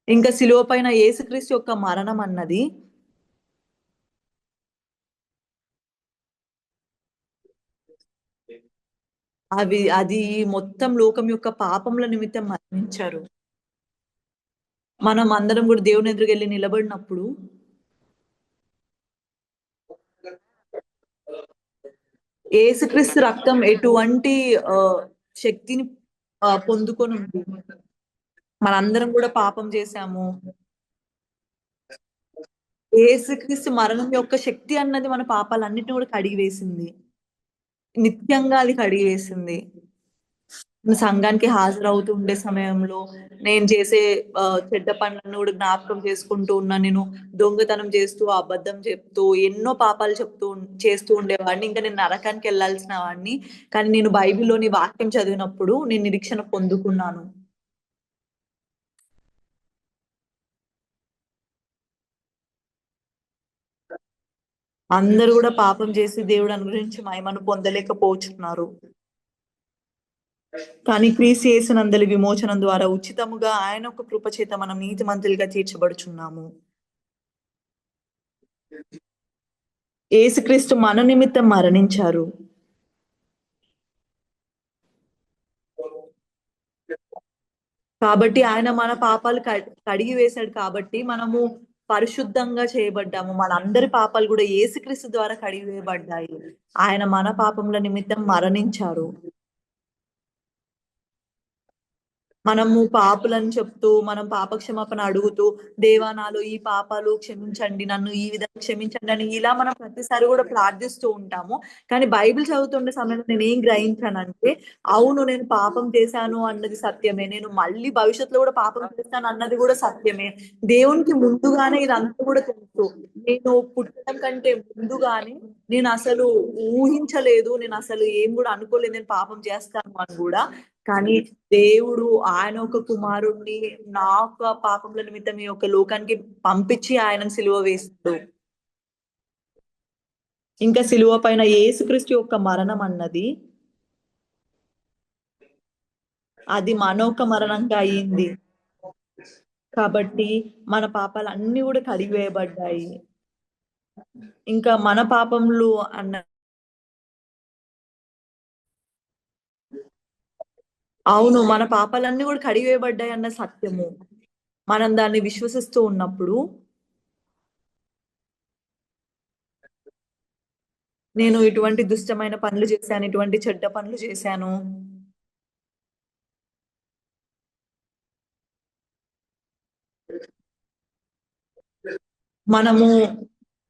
ఇంకా సిలువ పైన యేసుక్రీస్తు యొక్క మరణం అన్నది అది మొత్తం లోకం యొక్క పాపముల నిమిత్తం మరణించారు. మనం అందరం గూడా దేవుని ఎదురుగెళ్లి నిలబడినప్పుడు యేసుక్రీస్తు రక్తం ఎటువంటి శక్తిని పొందుకొనుంది. మనందరం గూడా పాపం చేశాము. యేసుక్రీస్తు మరణం యొక్క శక్తి అన్నది మన పాపాలన్నిటిని గూడా కడిగివేసింది. నిత్యంగా అది కడిగివేసింది. సంఘానికి హాజరవుతూ ఉండే సమయంలో నేను చేసే చెడ్డ పనులను గూడా జ్ఞాపకం చేసుకుంటూ ఉన్నా. నేను దొంగతనం చేస్తూ, అబద్ధం చెప్తూ, ఎన్నో పాపాలు చేస్తూ ఉండేవాడిని. ఇంకా నేను నరకానికెళ్ళాల్సిన వాడిని. కానీ నేను బైబిల్‌లోని వాక్యం చదివినప్పుడు నేను నిరీక్షణ పొందుకున్నాను. అందరూ గూడా పాపం చేసి దేవుడు అనుగ్రహించి మహిమను పొందలేకపోచున్నారు. కానీ క్రీస్తు యేసునందలి విమోచనం ద్వారా ఉచితముగా ఆయన యొక్క కృప చేత మనం నీతిమంతులుగా తీర్చబడుచున్నాము. యేసుక్రీస్తు మన నిమిత్తం మరణించారు. కాబట్టి ఆయన మన పాపాలు కడిగి వేశాడు కాబట్టి మనము పరిశుద్ధంగా చేయబడ్డాము. మనందరి పాపాలు గూడా యేసుక్రీస్తు ద్వారా కడిగి వేయబడ్డాయి. ఆయన మన పాపముల నిమిత్తం మరణించారు. మనము పాపులని చెప్తూ, మనం పాపక్షమాపణ అడుగుతూ, దేవా నాలో ఈ పాపాలు క్షమించండి. నన్ను ఈ విధంగా క్షమించండి అని ఇలా మనం ప్రతిసారి గూడా ప్రార్థిస్తూ ఉంటాము. కానీ బైబిల్ చదువుతున్న సమయంలో నేనేం గ్రహించానంటే, అవును నేను పాపం చేశాను అన్నది సత్యమే. నేను మళ్ళీ భవిష్యత్తులో గూడా పాపం చేస్తాను అన్నది గూడా సత్యమే. దేవునికి ముందుగానే ఇదంతా గూడా తెలుసు. నేను పుట్టడం కంటే ముందుగానే నేనసలు ఊహించలేదు. నేనసలు ఏం గూడా అనుకోలేదు నేను పాపం చేస్తాను అని గూడా. కానీ దేవుడు ఆయన ఒక కుమారుడిని నా యొక్క పాపముల నిమిత్తం ఈ యొక్క లోకానికి పంపించి ఆయనను సిలువ వేసాడు. ఇంకా సిలువ పైన యేసుక్రీస్తు యొక్క మరణం అన్నది అది మనొక మరణంగా అయింది. కాబట్టి మన పాపాలన్నీ గూడా కడిగివేయబడ్డాయి. ఇంకా మన పాపములు అన్న అవును. మన పాపాలన్నీ గూడా కడిగివేయబడ్డాయన్న సత్యము. మనం దాన్ని విశ్వసిస్తూ ఉన్నప్పుడు నేను ఇటువంటి దుష్టమైన పనులు చేశాను. ఇటువంటి చెడ్డ పనులు చేశాను. మనము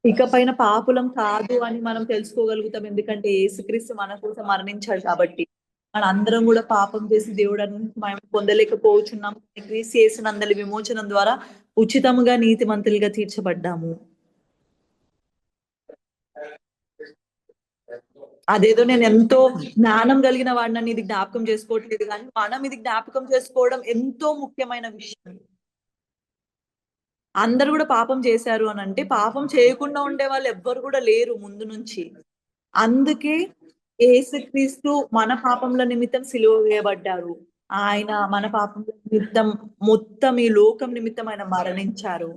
ఇకపైన పాపులం కాదు అని మనం తెలుసుకోగలుగుతాం. ఎందుకంటే యేసుక్రీస్తు మన కోసం మరణించాడు కాబట్టి. మనందరం గూడా పాపం చేసి దేవుడని మనం పొందలేకపోవచ్చున్నాం. క్రీస్తు యేసునందలి విమోచనం ద్వారా ఉచితముగా నీతిమంతులుగా తీర్చబడ్డాము. అదేదో నేనెంతో జ్ఞానం కలిగిన వాడినని ఇది జ్ఞాపకం చేసుకోవట్లేదు గానీ, మనం ఇది జ్ఞాపకం చేసుకోవడం ఎంతో ముఖ్యమైన విషయం. అందరూ గూడా పాపం చేశారు అనంటే, పాపం చేయకుండా ఉండేవాళ్ళు ఎవ్వరు గూడా లేరు ముందు నుంచి. అందుకే యేసుక్రీస్తు మన పాపముల నిమిత్తం సిలువ వేయబడ్డారు. ఆయన మన పాపముల నిమిత్తం మొత్తం ఈ లోకం నిమిత్తం ఆయన మరణించారు.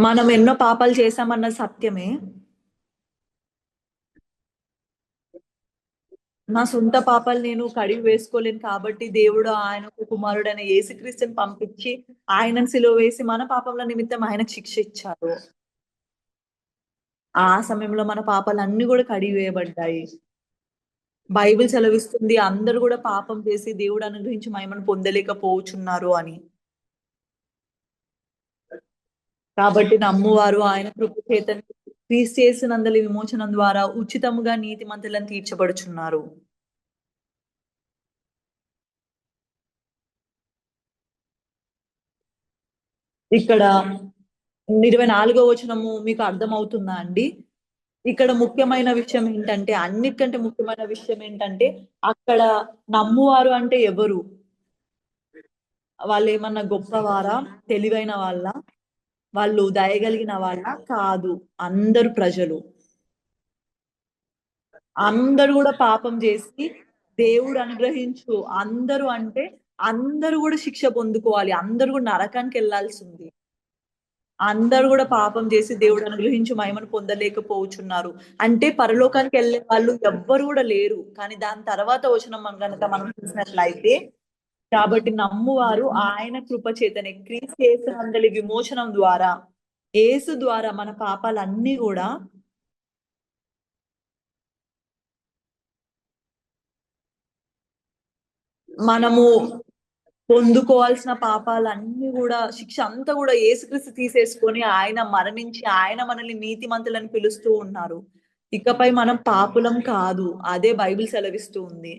మనం ఎన్నో పాపాలు చేశామన్నది సత్యమే. నా సొంత పాపాలు నేను కడిగి వేసుకోలేను కాబట్టి దేవుడు ఆయన కుమారుడైన యేసుక్రీస్తుని పంపించి ఆయనను సిలువ వేసి మన పాపముల నిమిత్తం ఆయనకు శిక్ష ఇచ్చారు. ఆ సమయంలో మన పాపాలన్నీ గూడా కడిగి వేయబడ్డాయి. బైబిల్ సెలవిస్తుంది అందరూ గూడా పాపం చేసి దేవుడు అనుగ్రహించి మహిమను పొందలేకపోవచున్నారు అని. కాబట్టి నమ్మువారు ఆయన కృప చేత క్రీస్తు యేసునందలి విమోచనం ద్వారా ఉచితముగా నీతిమంతులను తీర్చబడుచున్నారు. ఇక్కడ 24వ వచనము మీకు అర్థమవుతుందా అండి? ఇక్కడ ముఖ్యమైన విషయం ఏంటంటే, అన్నిటికంటే ముఖ్యమైన విషయం ఏంటంటే, అక్కడ నమ్మువారు అంటే ఎవరు? వాళ్ళేమన్నా గొప్పవారా? తెలివైన వాళ్ళా? వాళ్ళు దయగలిగిన వాళ్ళా? కాదు. అందరు ప్రజలు. అందరూ గూడా పాపం జేసి దేవుడు అనుగ్రహించు అందరూ అంటే అందరూ గూడా శిక్ష పొందుకోవాలి. అందరూ గూడా నరకానికెళ్ళాల్సింది. అందరూ గూడా పాపం జేసి దేవుడు అనుగ్రహించు మహిమను పొందలేకపోవచున్నారు. అంటే పరలోకానికెళ్ళే వాళ్ళు ఎవ్వరు గూడా లేరు. కానీ దాని తర్వాత వచనం గనక మనం చూసినట్లయితే, కాబట్టి నమ్మువారు ఆయన కృప చేతనే క్రీస్తు యేసునందలి విమోచనం ద్వారా, యేసు ద్వారా మన పాపాలన్నీ గూడా మనము పొందుకోవాల్సిన పాపాలన్నీ గూడా శిక్ష అంతా గూడా యేసుక్రీస్తు తీసేసుకొని ఆయన మరణించి ఆయన మనల్ని నీతిమంతులని పిలుస్తూ ఉన్నారు. ఇకపై మనం పాపులం కాదు. అదే బైబిల్ సెలవిస్తూ ఉంది.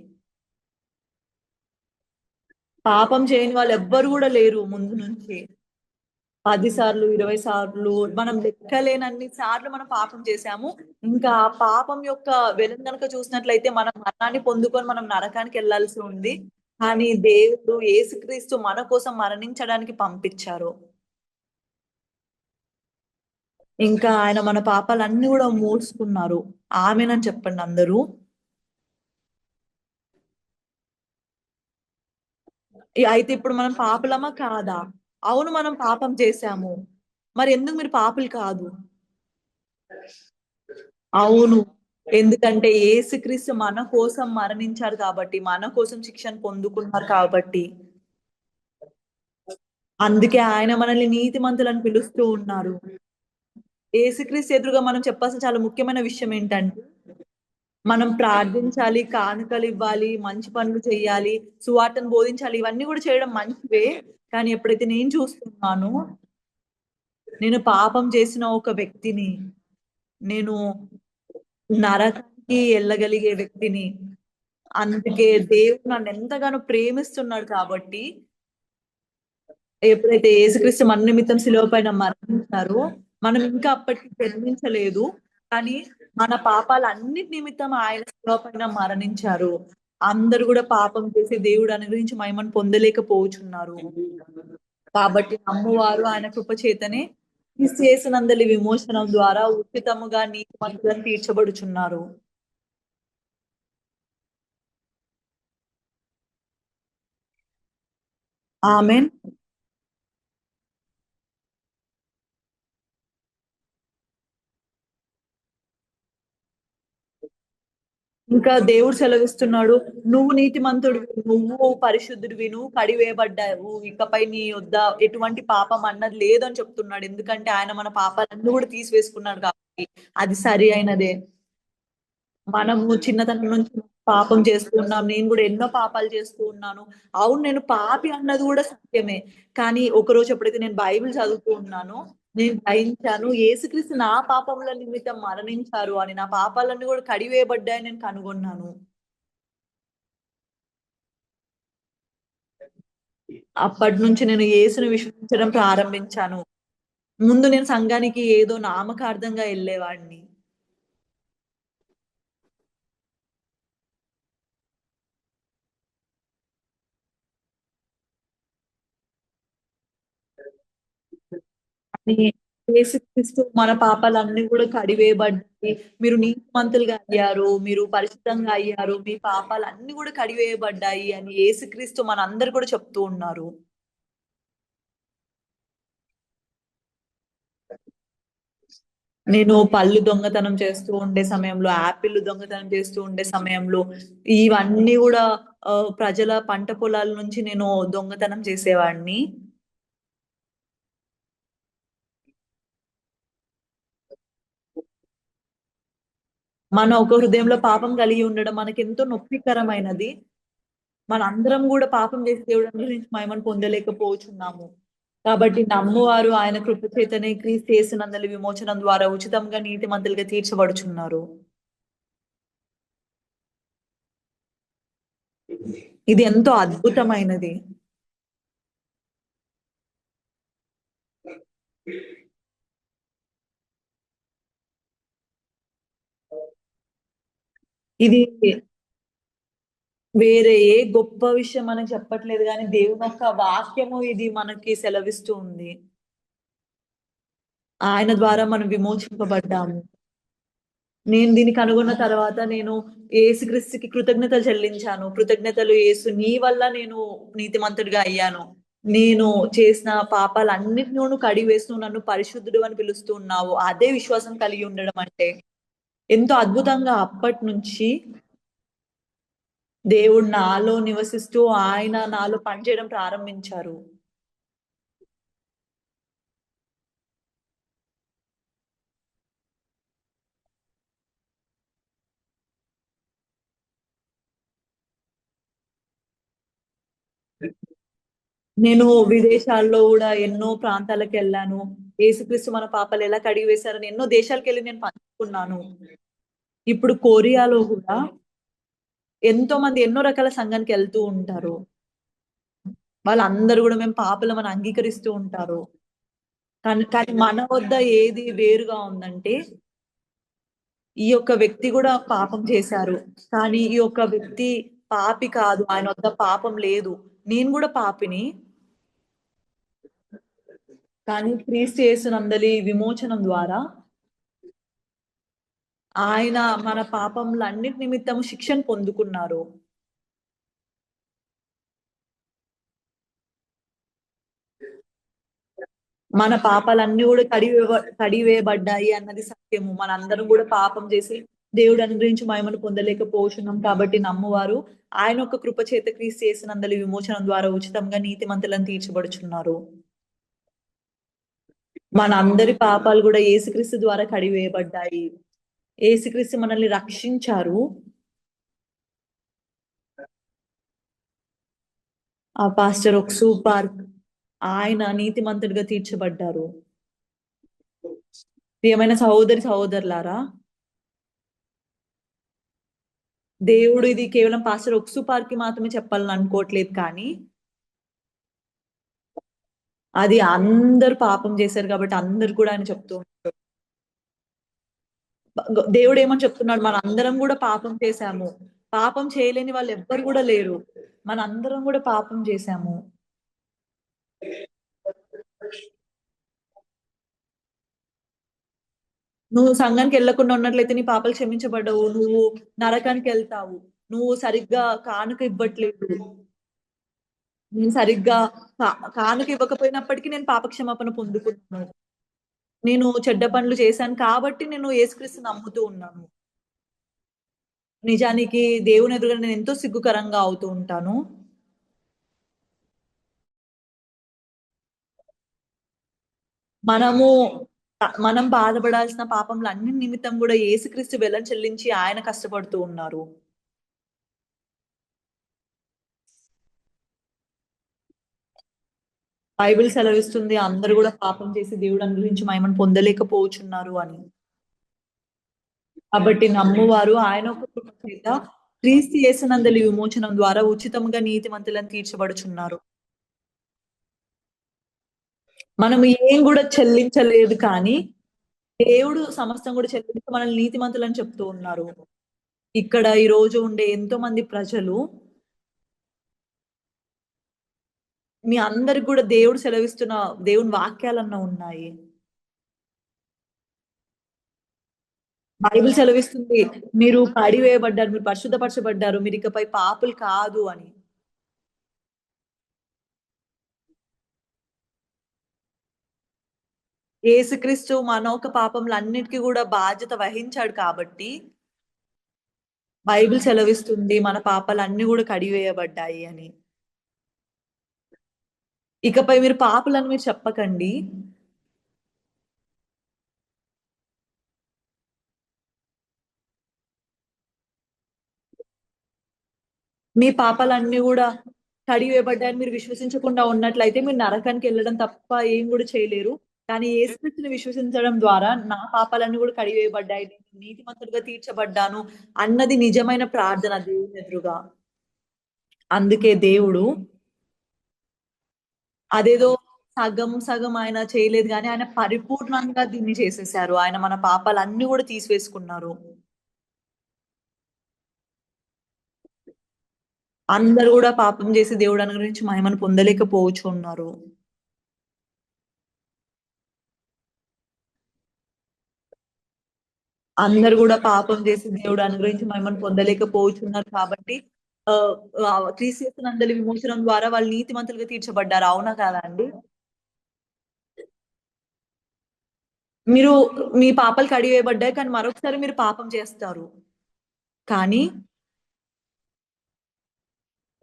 పాపం చేయని వాళ్ళెవ్వరు గూడా లేరు ముందు నుంచి. 10 సార్లు, 20 సార్లు మనం లెక్కలేనన్ని సార్లు మనం పాపం చేశాము. ఇంకా ఆ పాపం యొక్క వెలుగు గనక చూసినట్లయితే మనం మరణాన్ని పొందుకొని మనం నరకానికెళ్ళాల్సి ఉంది. కానీ దేవుడు యేసుక్రీస్తు మన కోసం మరణించడానికి పంపిచ్చారు. ఇంకా ఆయన మన పాపాలన్నీ గూడా మోసుకున్నారు. ఆమేనని చెప్పండి అందరూ. అయితే ఇప్పుడు మనం పాపులమా? కాదా? అవును మనం పాపం చేశాము. మరెందుకు మీరు పాపులు కాదు? అవును. ఎందుకంటే యేసుక్రీస్తు మన కోసం మరణించారు కాబట్టి, మన కోసం శిక్షను పొందుకున్నారు కాబట్టి. అందుకే ఆయన మనల్ని నీతిమంతులని పిలుస్తూ ఉన్నారు. యేసుక్రీస్తు ఎదురుగా మనం చెప్పాల్సిన చాలా ముఖ్యమైన విషయం ఏంటంటే, మనం ప్రార్థించాలి, కానుకలివ్వాలి, మంచి పనులు చెయ్యాలి, సువార్తను బోధించాలి. ఇవన్నీ గూడా చేయడం మంచివే. కానీ ఎప్పుడైతే నేను చూస్తున్నానో, నేను పాపం చేసిన ఒక వ్యక్తిని, నేను నరకానికి ఎళ్ళగలిగే వ్యక్తిని. అందుకే దేవుడు నన్నెంతగానో ప్రేమిస్తున్నాడు కాబట్టి, ఎప్పుడైతే యేసుక్రీస్తు మన నిమిత్తం శిలువ పైన మరణించారో, మనం ఇంకా అప్పటికి జన్మించలేదు. కానీ మన పాపాలన్నిటి నిమిత్తం ఆయన శిలువ పైన మరణించారు. అందరూ గూడా పాపం చేసి దేవుడు అనుగ్రహించి మహిమను పొందలేకపోవచున్నారు. కాబట్టి నమ్మువారు ఆయన కృప చేతనే క్రీస్తు యేసునందలి విమోచనం ద్వారా ఉచితముగా నీతిమంతులను తీర్చబడుచున్నారు. ఆమేన్. ఇంకా దేవుడు సెలవిస్తున్నాడు. "నువ్వు నీతిమంతుడివి, నువ్వు పరిశుద్ధుడివి, నువ్వు కడివేయబడ్డావు. ఇకపై నీ యొద్ద ఎటువంటి పాపం అన్నది లేదు" అని చెప్తున్నాడు. ఎందుకంటే ఆయన మన పాపాలన్నీ గూడా తీసివేసుకున్నాడు కాబట్టి. అది సరి అయినదే. మనము చిన్నతనం నుంచి పాపం చేస్తూ ఉన్నాం. నేను గూడా ఎన్నో పాపాలు చేస్తూ ఉన్నాను. అవును నేను పాపి అన్నది గూడా సత్యమే. కానీ ఒకరోజు ఎప్పుడైతే నేను బైబిల్ చదువుతూ ఉన్నానో, నేను గ్రహించాను యేసుక్రీస్తు నా పాపముల నిమిత్తం మరణించారు అని. నా పాపాలన్నీ గూడా కడివేయబడ్డాయని నేను కనుగొన్నాను. అప్పటినుంచి నేను యేసుని విశ్వసించడం ప్రారంభించాను. ముందు నేను సంఘానికి ఏదో నామకార్థంగా ఎళ్ళేవాడిని. యేసుక్రీస్తు మన పాపాలన్నీ కూడా కడివేయబడ్డాయి. మీరు నీతిమంతులుగా అయ్యారు. మీరు పరిశుద్ధంగా అయ్యారు. మీ పాపాలన్నీ కూడా కడివేయబడ్డాయి అని యేసుక్రీస్తు మనందరూ కూడా చెప్తూ ఉన్నారు. నేను పళ్ళు దొంగతనం చేస్తూ ఉండే సమయంలో, యాపిల్లు దొంగతనం చేస్తూ ఉండే సమయంలో, ఇవన్నీ గూడా ప్రజల పంట పొలాల నుంచి నేను దొంగతనం చేసేవాడిని. మన ఒక హృదయంలో పాపం కలిగి ఉండడం మనకెంతో నొప్పికరమైనది. మనందరం గూడా పాపం చేసి దేవుడి నుంచి మహిమను పొందలేకపోచున్నాము. కాబట్టి నమ్మువారు ఆయన కృప చేతనే క్రీస్తు యేసునందలి విమోచనం ద్వారా ఉచితంగా నీతిమంతులుగా తీర్చబడుచున్నారు. ఇది ఎంతో అద్భుతమైనది. ఇది వేరే ఏ గొప్ప విషయం మనకు చెప్పట్లేదు గానీ, దేవుని యొక్క వాక్యము ఇది మనకి సెలవిస్తూ ఉంది. ఆయన ద్వారా మనం విమోచింపబడ్డాము. నేను దీన్ని కనుగొన్న తర్వాత నేను యేసుక్రీస్తుకి కృతజ్ఞతలు చెల్లించాను. కృతజ్ఞతలు యేసు నీ వల్ల నేను నీతిమంతుడిగా అయ్యాను. నేను చేసిన పాపాలన్నిటిని నువ్వు కడిగివేసి నువ్వు నన్ను పరిశుద్ధుడు అని పిలుస్తూ ఉన్నావు. అదే విశ్వాసం కలిగి ఉండడం అంటే. ఎంతో అద్భుతంగా అప్పటినుంచి దేవుడు నాలో నివసిస్తూ ఆయన నాలో పనిచేయడం ప్రారంభించారు. నేను విదేశాల్లో గూడా ఎన్నో ప్రాంతాలకెళ్ళాను. యేసుక్రీస్తు మన పాపాలు ఎలా కడిగివేశారని ఎన్నో దేశాలకెళ్ళి నేను పంచుకున్నాను. ఇప్పుడు కొరియాలో గూడా ఎంతో మంది ఎన్నో రకాల సంఘానికెళ్తూ ఉంటారు. వాళ్ళందరూ గూడా మేము పాపులమని అంగీకరిస్తూ ఉంటారు. కానీ కానీ మన వద్ద ఏది వేరుగా ఉందంటే, ఈ యొక్క వ్యక్తి గూడా పాపం చేశారు. కానీ ఈ యొక్క వ్యక్తి పాపి కాదు. ఆయన వద్ద పాపం లేదు. నేను గూడా పాపిని. కానీ క్రీస్తు యేసునందలి విమోచనం ద్వారా ఆయన మన పాపములన్నిటి నిమిత్తము శిక్షను పొందుకున్నారు. మన పాపాలన్నీ గూడా కడిగివేయబడ్డాయి అన్నది సత్యము. మనందరం గూడా పాపం చేసి దేవుడు అనుగ్రహించి మహిమను పొందలేకపోతున్నాం కాబట్టి నమ్మువారు ఆయన యొక్క కృప చేత క్రీస్తు యేసునందలి విమోచనం ద్వారా ఉచితంగా నీతిమంతులను తీర్చబడుచున్నారు. మనందరి పాపాలు గూడా యేసుక్రీస్తు ద్వారా కడిగివేయబడ్డాయి. యేసుక్రీస్తు మనల్ని రక్షించారు. ఆ పాస్టర్ ఒక్సు పార్క్ ఆయన నీతిమంతుడిగా తీర్చబడ్డారు. ప్రియమైన సహోదరి, సహోదరులారా, దేవుడు ఇది కేవలం పాస్టర్ ఒక్సు పార్క్‌కి మాత్రమే చెప్పాలని అనుకోవట్లేదు కానీ, అది అందరూ పాపం చేశారు కాబట్టి అందరూ కూడా ఆయన చెప్తూ ఉంటారు. దేవుడేమని చెప్తున్నాడు, మనందరం గూడా పాపం చేశాము. పాపం చేయలేని వాళ్ళెవ్వరు గూడా లేరు. మనందరం గూడా పాపం చేశాము. నువ్వు సంఘానికెళ్ళకుండా ఉన్నట్లయితే నీ పాపాలు క్షమించబడవు. నువ్వు నరకానికెళ్తావు. నువ్వు సరిగ్గా కానుక ఇవ్వట్లేదు. నేను సరిగ్గా కా కానుక ఇవ్వకపోయినప్పటికీ నేను పాప క్షమాపణ పొందుకుంటున్నాను. నేను చెడ్డ పనులు చేశాను కాబట్టి నేను యేసుక్రీస్తుని నమ్ముతూ ఉన్నాను. నిజానికి దేవుని ఎదురుగా నేను ఎంతో సిగ్గుకరంగా అవుతూ ఉంటాను. మనము మనం బాధపడాల్సిన పాపములన్ని నిమిత్తం గూడా యేసుక్రీస్తు వెల చెల్లించి ఆయన కష్టపడుతూ ఉన్నారు. బైబిల్ సెలవిస్తుంది అందరూ గూడా పాపం చేసి దేవుడు అనుగ్రహించి మహిమను పొందలేకపోచున్నారు అని. కాబట్టి నమ్మువారు ఆయన యొక్క కృప చేత క్రీస్తు యేసునందలి విమోచనం ద్వారా ఉచితంగా నీతిమంతులను తీర్చబడుచున్నారు. మనం ఏం గూడా చెల్లించలేదు కానీ, దేవుడు సమస్తం గూడా చెల్లించి మనల్ని నీతిమంతులని చెప్తూ ఉన్నారు. ఇక్కడ ఈ రోజు ఉండే ఎంతో మంది ప్రజలు మీ అందరికి గూడా దేవుడు సెలవిస్తున్న దేవుని వాక్యాలన్నా ఉన్నాయి. బైబిల్ సెలవిస్తుంది. మీరు కడివేయబడ్డారు, మీరు పరిశుద్ధపరచబడ్డారు, మీరు ఇకపై పాపులు కాదు అని. యేసుక్రీస్తు మనోక పాపములన్నిటికి గూడా బాధ్యత వహించాడు కాబట్టి, బైబిల్ సెలవిస్తుంది మన పాపాలన్నీ గూడా కడిగివేయబడ్డాయి అని. ఇకపై మీరు పాపులని మీరు చెప్పకండి. మీ పాపాలన్నీ గూడా కడిగివేయబడ్డాయని మీరు విశ్వసించకుండా ఉన్నట్లయితే మీరు నరకానికెళ్ళడం తప్ప ఏం గూడా చేయలేరు. కానీ యేసుక్రీస్తుని విశ్వసించడం ద్వారా నా పాపాలన్నీ గూడా కడిగివేయబడ్డాయి. నేను నీతిమంతుడిగా తీర్చబడ్డాను అన్నది నిజమైన ప్రార్థన దేవుని ఎదురుగా. అందుకే దేవుడు అదేదో సగం సగం ఆయన చేయలేదు గానీ, ఆయన పరిపూర్ణంగా దీన్ని చేసేసారు. ఆయన మన పాపాలన్నీ గూడా తీసివేసుకున్నారు. అందరూ గూడా పాపం జేసి దేవుడు అనుగ్రహించి మహిమను పొందలేకపోవచ్చున్నారు. అందరూ గూడా పాపం జేసి దేవుడు అనుగ్రహించి మహిమను పొందలేకపోవచ్చున్నారు కాబట్టి ఆహ్, క్రీస్తు యేసునందలి విమోచనం ద్వారా వాళ్ళు నీతిమంతులుగా తీర్చబడ్డారు. అవునా కాదా అండి? మీరు మీ పాపాలు కడిగివేయబడ్డాయి. కానీ మరొకసారి మీరు పాపం చేస్తారు. కానీ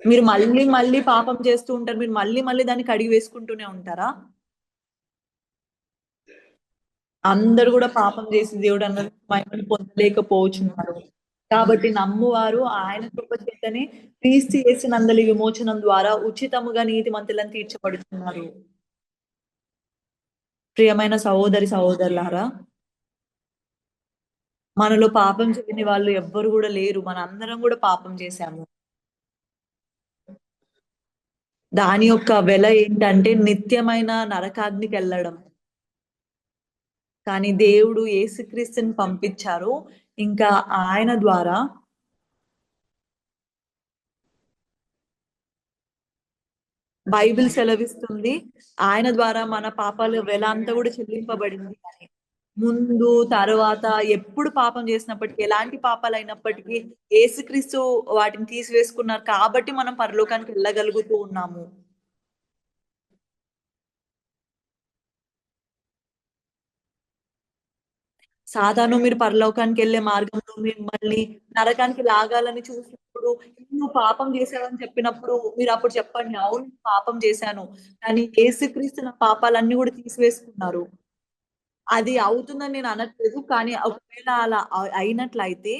మీరు మళ్ళీ మళ్ళీ పాపం చేస్తూ ఉంటారు. మీరు మళ్ళీ మళ్ళీ దాన్ని కడిగి వేసుకుంటూనే ఉంటారా? అందరూ గూడా పాపం జేసి దేవుడన్నది మహిమను పొందలేకపోవచ్చున్నారు. కాబట్టి నమ్మువారు ఆయన కృప చేతనే క్రీస్తు యేసునందలి విమోచనం ద్వారా ఉచితముగా నీతిమంతులను తీర్చబడుతున్నారు. ప్రియమైన సహోదరి, సహోదరులారా, మనలో పాపం చేయని వాళ్ళు ఎవ్వరు గూడా లేరు. మనందరం గూడా పాపం చేశాము. దాని యొక్క వెల ఏంటంటే నిత్యమైన నరకాగ్నికెళ్ళడం. కానీ దేవుడు యేసుక్రీస్తుని పంపించారు. ఇంకా ఆయన ద్వారా బైబిల్ సెలవిస్తుంది. ఆయన ద్వారా మన పాపాల వెల అంతా గూడా చెల్లింపబడింది అని. ముందు, తరువాత ఎప్పుడు పాపం చేసినప్పటికీ, ఎలాంటి పాపాలైనప్పటికీ యేసుక్రీస్తు వాటిని తీసివేసుకున్నారు కాబట్టి మనం పరలోకానికి వెళ్ళగలుగుతూ ఉన్నాము. సాతాను మీరు పరలోకానికెళ్ళే మార్గంలో మిమ్మల్ని నరకానికి లాగాలని చూసినప్పుడు, నువ్వు పాపం చేశావని చెప్పినప్పుడు మీరప్పుడు చెప్పండి. అవును పాపం చేశాను. కానీ యేసుక్రీస్తు నా పాపాలన్నీ గూడా తీసివేసుకున్నారు. అది అవుతుందని నేను అనట్లేదు. కానీ ఒకవేళ అలా అయినట్లయితే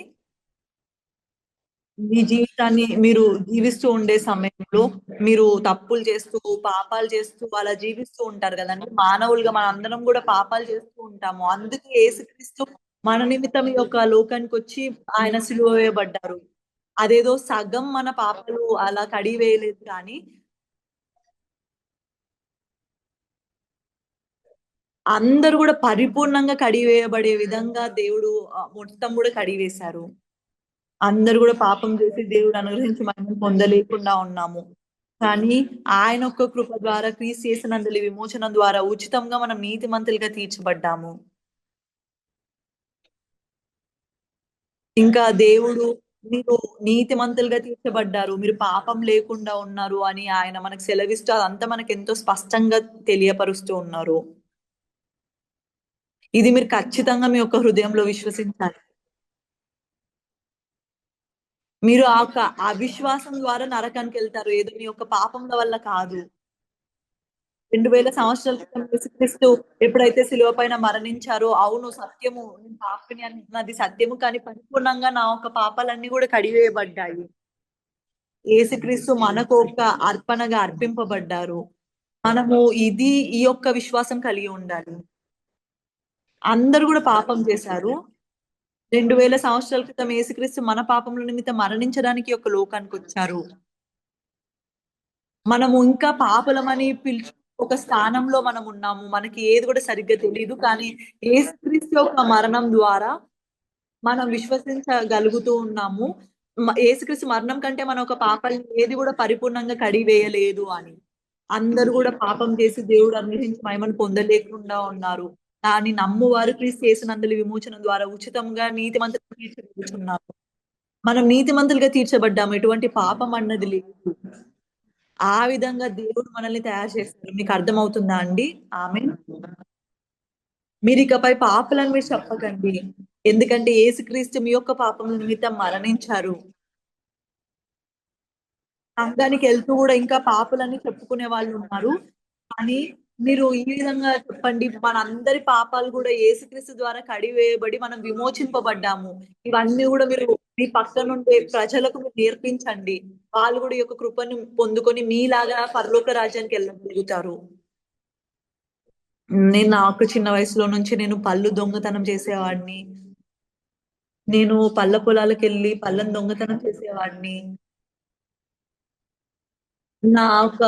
మీ జీవితాన్ని మీరు జీవిస్తూ ఉండే సమయంలో మీరు తప్పులు చేస్తూ, పాపాలు చేస్తూ అలా జీవిస్తూ ఉంటారు గదండీ! మానవులుగా మనందరం గూడా పాపాలు చేస్తూ ఉంటాము. అందుకే యేసుక్రీస్తు మన నిమిత్తం ఈ యొక్క లోకానికొచ్చి ఆయన సిలువ వేయబడ్డారు. అదేదో సగం మన పాపాలు అలా కడిగివేయలేదు కానీ, అందరూ గూడా పరిపూర్ణంగా కడిగివేయబడే విధంగా దేవుడు మొత్తం గూడా కడిగివేశారు. అందరూ గూడా పాపం చేసి దేవుడు అనుగ్రహించి మహిమను పొందలేకుండా ఉన్నాము. కానీ ఆయన యొక్క కృప ద్వారా క్రీస్తు యేసునందలి విమోచనం ద్వారా ఉచితంగా మనం నీతిమంతులుగా తీర్చబడ్డాము. ఇంకా దేవుడు మీరు నీతిమంతులుగా తీర్చబడ్డారు. మీరు పాపం లేకుండా ఉన్నారు అని ఆయన మనకు సెలవిస్తూ అదంతా మనకెంతో స్పష్టంగా తెలియపరుస్తూ ఉన్నారు. ఇది మీరు ఖచ్చితంగా మీ యొక్క హృదయంలో విశ్వసించాలి. మీరు ఆ యొక్క అవిశ్వాసం ద్వారా నరకానికెళ్తారు. ఏదో మీ యొక్క పాపముల వల్ల కాదు. 2000 సంవత్సరాల క్రితం యేసుక్రీస్తు ఎప్పుడైతే శిలువ పైన మరణించారో, అవును సత్యము. నేను పాపిని అన్నది సత్యము. కానీ పరిపూర్ణంగా నా యొక్క పాపాలన్నీ గూడా కడిగివేయబడ్డాయి. యేసుక్రీస్తు మనకు ఒక అర్పణగా అర్పింపబడ్డారు. మనము ఈ యొక్క విశ్వాసం కలిగి ఉండాలి. అందరూ గూడా పాపం చేశారు. 2000 సంవత్సరాల క్రితం యేసుక్రీస్తు మన పాపముల నిమిత్తం మరణించడానికి ఈ యొక్క లోకానికొచ్చారు. మనము ఇంకా పాపులమని ఒక స్థానంలో మనమున్నాము. మనకి ఏది గూడా సరిగ్గా తెలీదు. కానీ యేసుక్రీస్తు యొక్క మరణం ద్వారా మనం విశ్వసించగలుగుతూ ఉన్నాము. యేసుక్రీస్తు మరణం కంటే మన ఒక పాపాన్ని ఏది గూడా పరిపూర్ణంగా కడిగివేయలేదు అని. అందరూ గూడా పాపం చేసి దేవుడు అనుగ్రహించి మహిమను పొందలేకుండా ఉన్నారు. అని నమ్మువారు క్రీస్తు యేసునందుల విమోచన ద్వారా ఉచితంగా నీతిమంతులుగా తీర్చబడుచున్నాము. మనం నీతిమంతులుగా తీర్చబడ్డాము. ఎటువంటి పాపం అన్నది లేదు. ఆ విధంగా దేవుడు మనల్ని తయారు చేస్తారు. మీకు అర్థమవుతుందా అండి? ఆమేన్. మీరికపై పాపులని మీరు చెప్పకండి. ఎందుకంటే యేసుక్రీస్తు మీ యొక్క పాపముల నిమిత్తం మరణించారు. సంఘానికెళ్తూ గూడా ఇంకా పాపులని చెప్పుకునే వాళ్ళున్నారు. కానీ మీరు ఈ విధంగా చెప్పండి, మనందరి పాపాలు గూడా యేసుక్రీస్తు ద్వారా కడిగివేయబడి మనం విమోచింపబడ్డాము. ఇవన్నీ గూడా మీరు మీ పక్కనుండే ప్రజలకు మీరు నేర్పించండి. వాళ్ళు గూడా ఈ యొక్క కృపను పొందుకొని మీలాగా పరలోక రాజ్యానికెళ్ళగలుగుతారు. నాకు చిన్న వయసులో నుంచి నేను పళ్ళు దొంగతనం చేసేవాడిని. నేను పళ్ళ పొలాలకెళ్ళి పళ్ళను దొంగతనం చేసేవాడిని. నా ఒక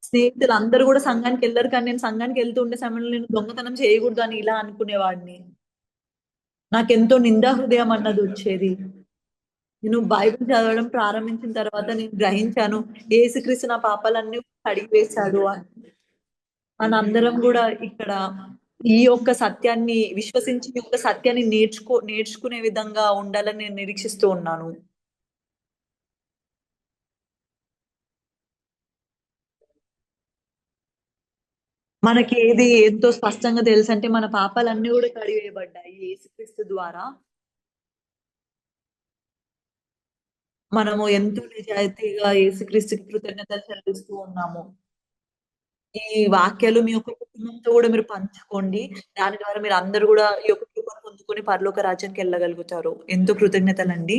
స్నేహితులందరూ గూడా సంఘానికెళ్లరు. కానీ నేను సంఘానికెళ్తూ ఉండే సమయంలో నేను దొంగతనం చేయగూడదని ఇలా అనుకునేవాడిని. నాకెంతో నిందా హృదయం అన్నదొచ్చేది. నేను బైబిల్ చదవడం ప్రారంభించిన తర్వాత నేను గ్రహించాను. యేసుక్రీస్తు నా పాపాలన్నీ కడిగివేశాడు అని. మనందరం గూడా ఇక్కడ ఈ యొక్క సత్యాన్ని విశ్వసించి, ఈ యొక్క సత్యాన్ని నేర్చుకునే విధంగా ఉండాలని నేను నిరీక్షిస్తూ ఉన్నాను. మనకి ఏది ఎంతో స్పష్టంగా తెలుసంటే మన పాపాలన్నీ గూడా కడిగివేయబడ్డాయి యేసుక్రీస్తు ద్వారా. మనము ఎంతో నిజాయితీగా యేసుక్రీస్తుకి కృతజ్ఞతలు చెల్లిస్తూ ఉన్నాము. ఈ వాక్యాలు మీ యొక్క కుటుంబంతో గూడా మీరు పంచుకోండి. దాని ద్వారా మీరందరూ గూడా ఈ యొక్క కృపను పొందుకొని పరలోక రాజ్యానికెళ్ళగలుగుతారు. ఎంతో కృతజ్ఞతలండి.